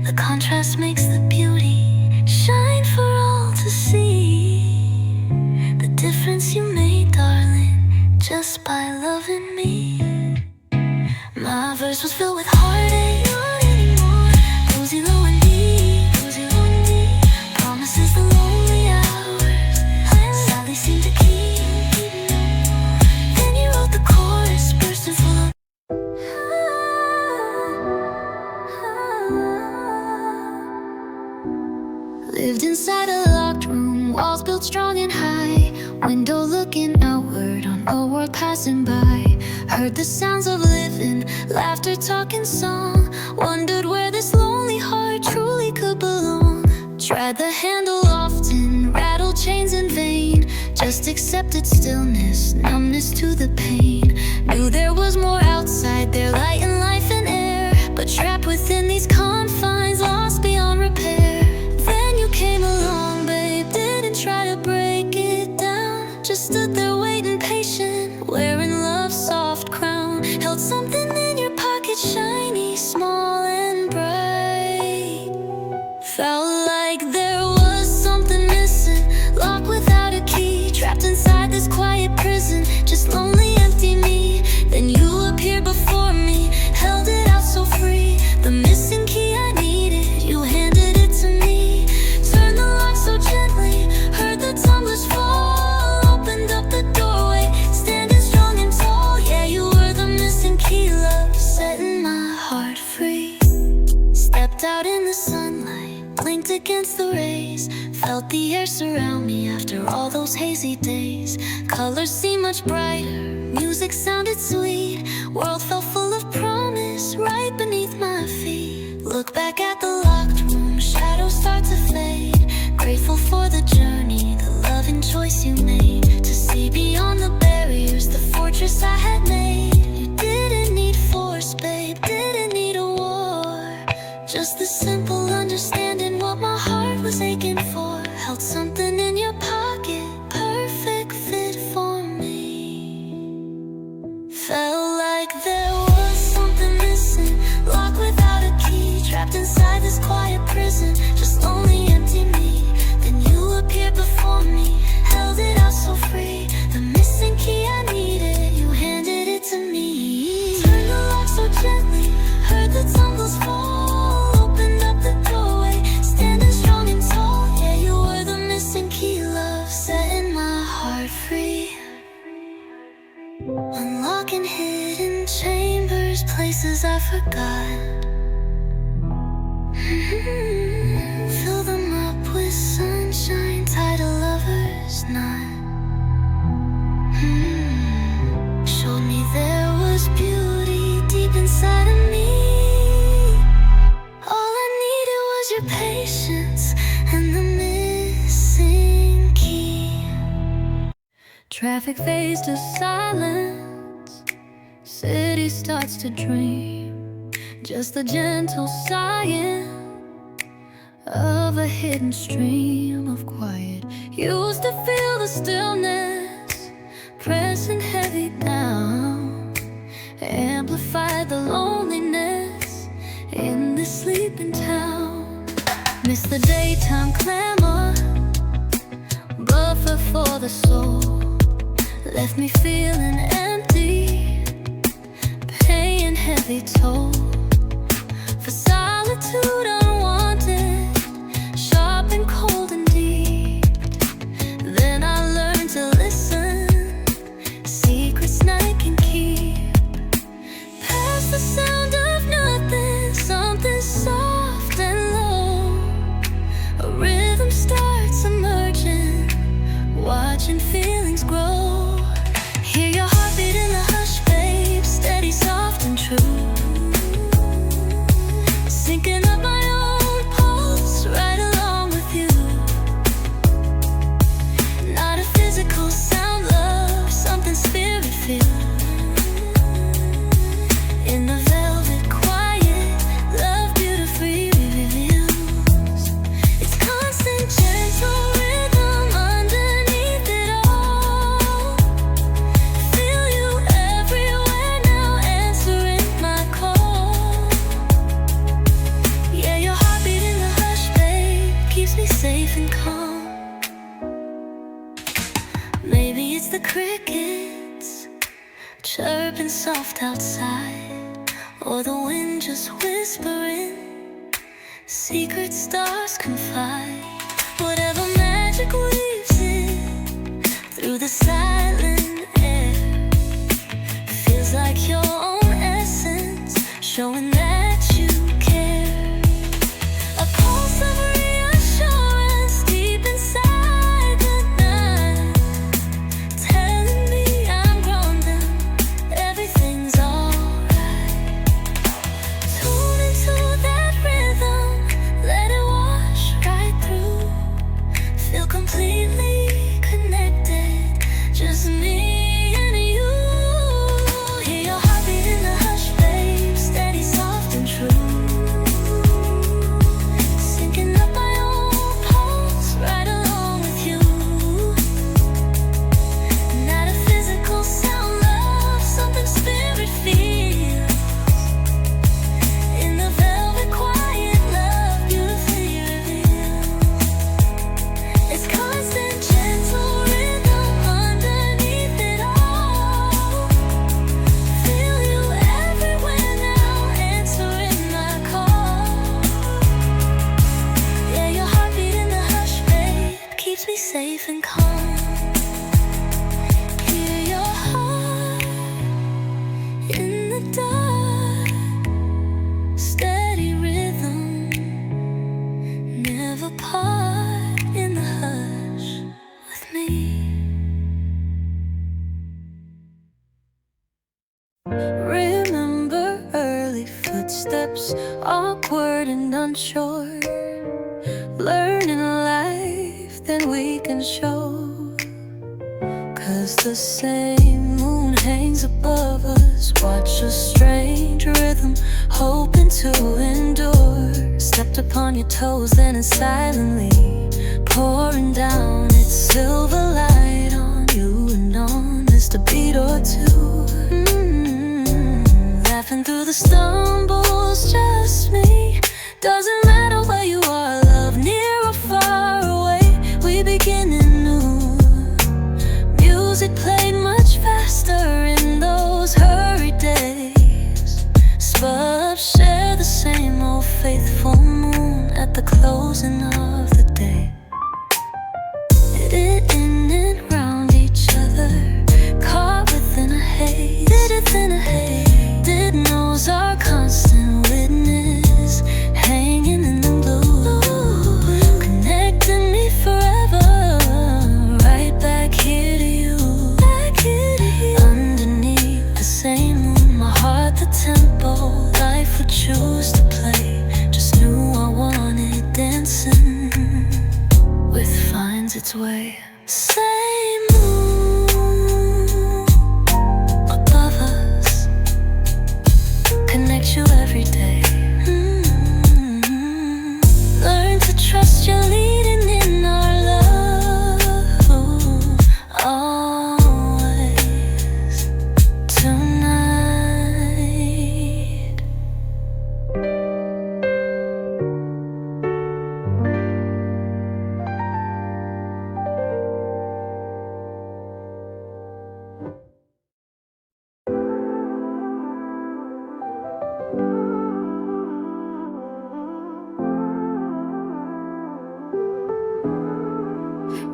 The contrast makes the beauty shine for all to see. The difference you made, darling, just by loving me. My verse was filled with heartache, not anymore. Bluesy Lived inside a locked room, walls built strong and high, window looking outward on a world passing by. Heard the sounds of living, laughter, talking, song. Wondered where this lonely heart truly could belong. Tried the handle often, rattled chains in vain. Just accepted stillness, numbness to the pain. Knew there was more outside there, light and life and air, but trapped within these confines, lost beyond repair. Then you came along, babe, didn't try to break it down. Just stood there waiting patient, wearing love's soft crown. Held something in your pocket, shiny, small and bright. Felt like there was something missing, locked without a key, trapped inside this quiet prison, just lonely, empty me. Then you appeared before me, held it out so free. The missing key I needed, you handed it to me. Turned the lock so gently, heard the tumblers fall. Opened up the doorway, standing strong and tall. Yeah, you were the missing key, love, setting my heart free. Stepped out in the sunlight, blinked against the rays. Felt the air surround me after all those hazy days. Colors seemed much brighter, music sounded sweet. World felt full of promise, right beneath my feet. Look back at the locked room, shadows start to fade. Grateful for the journey, the loving choice you made. To see beyond the barriers, the fortress I had made. You didn't need force, babe, didn't need a war. Just the simple understanding what my heart was aching for. Held something in your pocket, perfect fit for me. Felt like there was something missing, locked without a key, trapped inside this quiet prison, just lonely, empty me. Then you appeared before me, held it out so free. The missing key I needed, you handed it to me. Turned the lock so gently, heard the tumbles fall. Opened up the doorway, standing strong and tall. Yeah, you were the missing key, love, setting my heart free. Unlocking hidden chambers, places I forgot. Fill them up with sunshine, tied a lover's knot. Showed me there was beauty deep inside of me. All I needed was your patience and the missing key. Traffic fades to silence, city starts to dream. Just the gentle sighing of a hidden stream of quiet. Used to feel the stillness, pressing heavy down. Amplified the loneliness in this sleeping town. Miss the daytime clamor, buffer for the soul. Left me feeling empty, paying heavy toll. For solitude unwanted, sharp and cold and deep. Then I learned to listen, secrets night can keep. Past the sound of nothing, something soft and low. A rhythm starts emerging, watching feelings grow. Hear your heartbeat in the hush, babe, steady, soft and true. Syncing up my own pulse, right along with you. Not a physical sound, love, something spirit-filled. In the velvet quiet, love beautifully reveals its constant, gentle rhythm underneath it all. Feel you everywhere now, answering my call. Yeah, your heartbeat in the hush, babe, keeps me safe and calm. Maybe it's the crickets chirping soft outside, or the wind just whispering, secret stars confide. Whatever magic weaves in through the silent air, feels like your own essence, showing that you care. A pulse of reassurance, safe and calm. Hear your heart in the dark, steady rhythm, never part in the hush with me. Remember early footsteps, awkward and unsure, learning life, then we can show. 'Cause the same moon hangs above us, watch a strange rhythm, hoping to endure. Stepped upon your toes, then it's silently pouring down its silver light on you and on just a beat or two. Laughing through the stumbles, just me. Doesn't matter where you are, love, near or far away, we begin anew. Music played much faster in those hurried days. Sparks share the same old faithful moon at the closing of the day. In and round each other, caught within a haze. Did knows our constant witness, hanging in the blue, connecting me forever, right back here to you. Underneath the same moon, my heart the tempo life would choose to play. Just knew I wanted dancing with finds its way. Same moon above us, connect you every day. Learn to trust you're leading in our love, always tonight.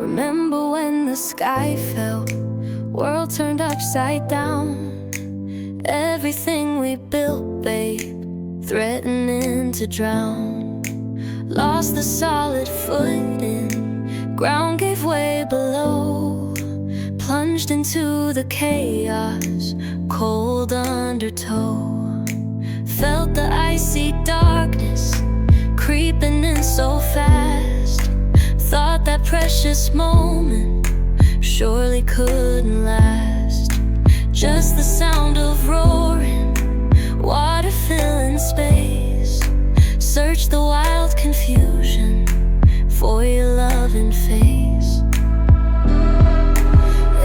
Remember when the sky fell, world turned upside down. Everything we built, babe, threatening to drown. Lost the solid footing, ground gave way below. Plunged into the chaos, cold undertow. Felt the icy darkness creeping in so fast. Thought that precious moment surely couldn't last. Just the sound of roaring water filling space. Search the wild confusion for your loving face.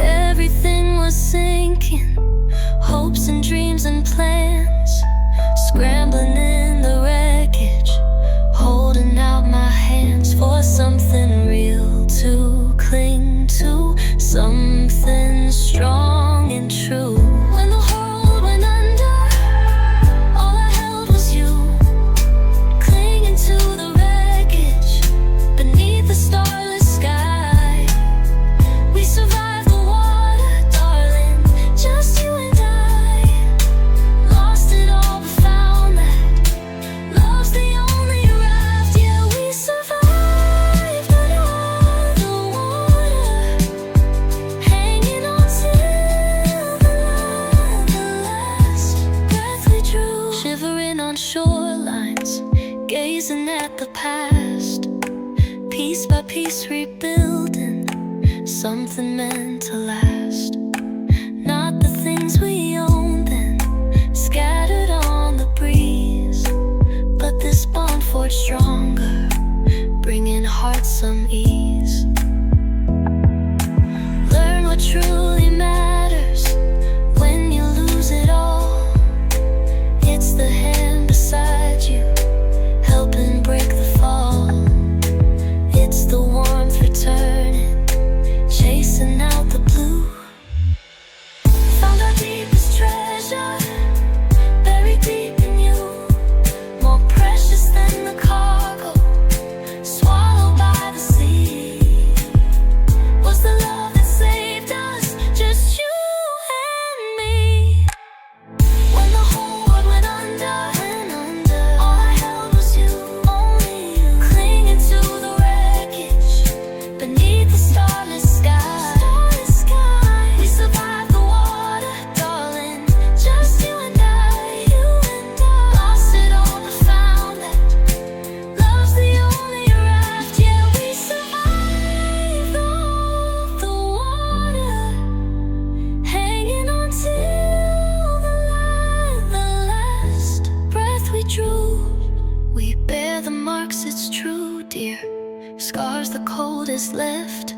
Everything was sinking, hopes and dreams and plans, scrambling in the wreckage, holding out my hands for something real to cling to, something strong and true. When the world went under, all I held was you, clinging to the wreckage beneath the starless sky. We survived the water, darling, just you and I. Lost it all but found that love's the only raft. Yeah, we survived underwater, hanging on till the last breath we drew. Shivering on shorelines, gazing at the past, piece by piece rebuilding something meant to last. Not the things we own then, scattered on the breeze, but this bond forged stronger, bringing hearts some ease. Learn what truly matters when you lose it all. It's the hand beside you, helping break the fall. It's the warmth returning, chasing out the blue. Found our deepest treasure, buried deep in you, more precious than the cargo, swallowed by the sea. marks, it's true, dear. Scars the coldest left,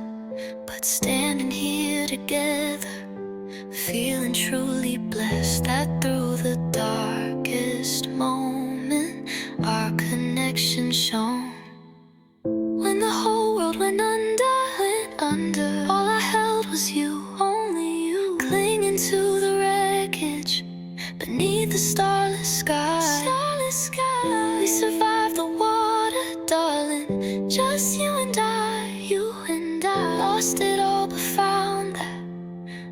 but standing here together, feeling truly blessed that through the darkest moment our connection shone. When the whole world went under, all I held was you, only you, clinging to the wreckage beneath the starless sky. We survived the water, darling, just you and I, you and I. Lost it all but found that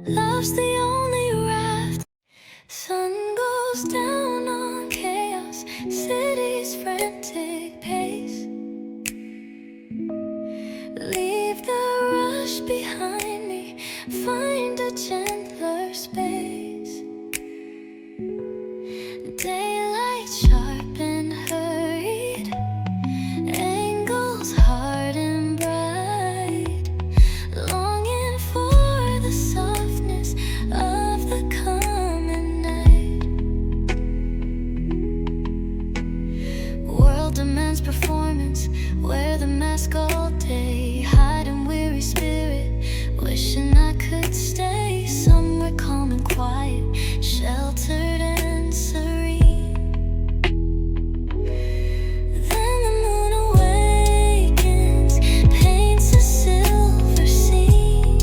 love's the only raft. Sun goes down on chaos, city's frantic pace. Leave the rush behind me, find a gentler space. Daylight sharp and hurried, angles hard and bright, longing for the softness of the coming night. World demands performance, wear the mask all day, hide in weary spirit, wishing I could stay somewhere calm and quiet, sheltered and serene. Then the moon awakens, paints a silver scene,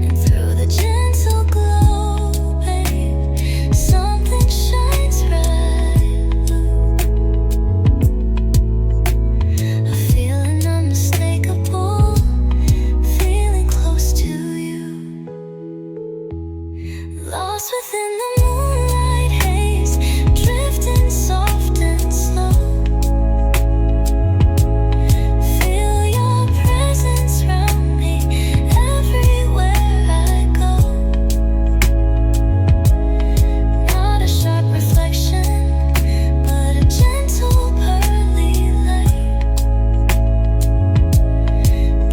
and through the gentle glow, babe, something shines bright. A feeling unmistakable, feeling close to you. Lost within the moonlight haze, drifting soft and slow. Feel your presence round me, everywhere I go. Not a sharp reflection, but a gentle pearly light,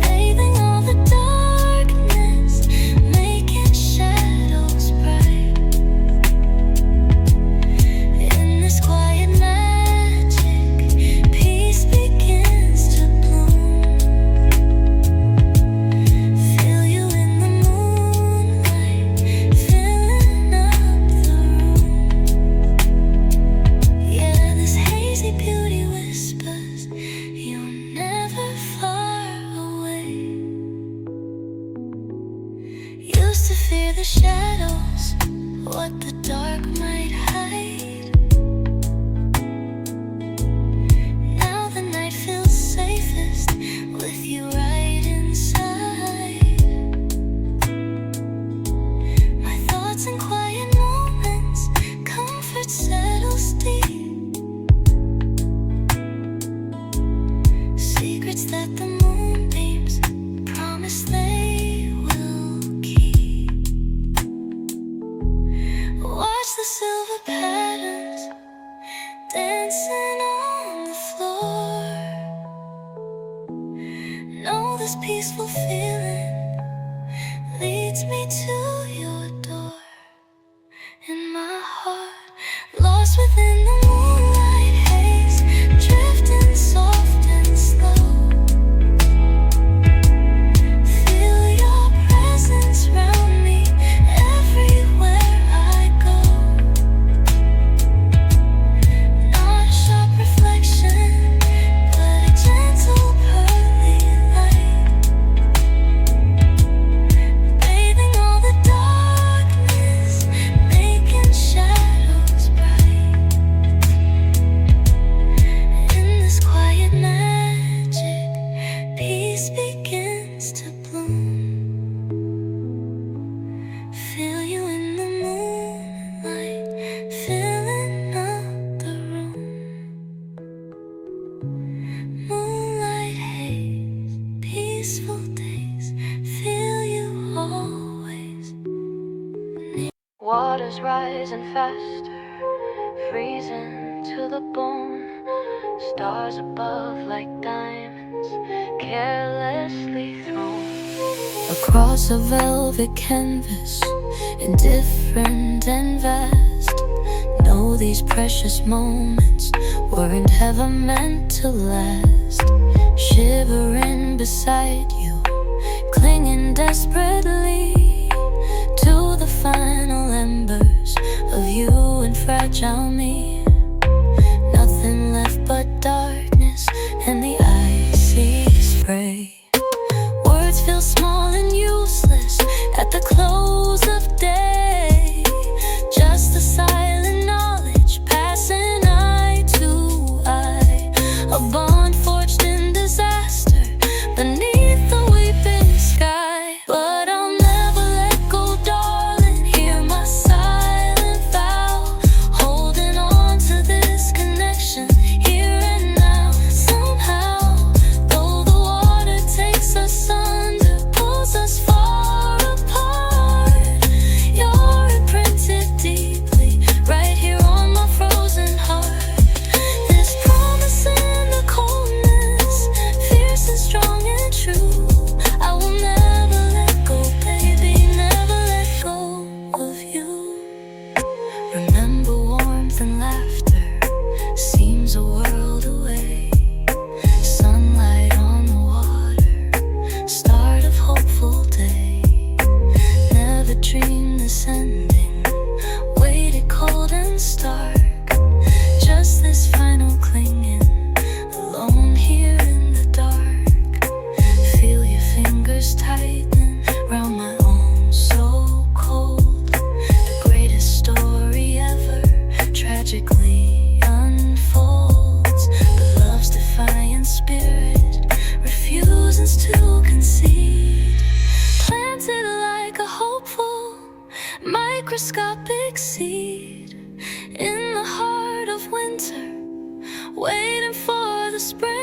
bathing all the darkness, making shadows bright. In this quiet magic, peace begins to bloom. Feel you in the moonlight, filling up the room. Yeah, this hazy beauty whispers, you're never far away. Used to fear the shadows, what the dark might hide. Now the night feels safest with you right inside. My thoughts in quiet moments, comfort settles deep. Secrets that the moonbeams promise they will keep. Watch the silver patterns dancing on the floor. Know this peaceful feeling leads me to your door. In my heart, lost within the moonlight haze, drifting soft and slow. Feel your presence round me, everywhere I go. Not a sharp reflection, but a gentle pearly light, bathing all the darkness, making shadows bright. In this quiet magic, peace begins to bloom. Feel you in the moonlight, filling up the room. Moonlight haze, peaceful days, feel you always. Waters rising faster, freezing to the bone. Stars above like diamonds, carelessly thrown across a velvet canvas, indifferent and vast. No know these precious moments weren't ever meant to last. Shivering beside you, clinging desperately to the final embers of you and fragile me. Nothing left but darkness and the icy spray. Words feel small and useless at the close of day. Just a silent knowledge passing eye to eye. A bond forged in disaster beneath the weeping sky. But I'll never let go, darling. Hear my silent vow, holding on to this connection here and now. Somehow, though the water takes us under, pulls us far apart, you're imprinted deeply right here on my frozen heart. This promise in the coldness, fierce and strong and true. I will never let go, baby, never let go of you. Remember warmth and laughter, seems a world away. Sunlight on the water, start of hopeful day. Never dreamed this ending, waited cold and stark. Just this final clinging, alone here in the dark. Feel your fingers tighten round my own, so cold. The greatest story ever tragically unfolds. But love's defiant spirit refuses to concede. Planted like a hopeful microscopic seed in the heart of winter, waiting for the spring.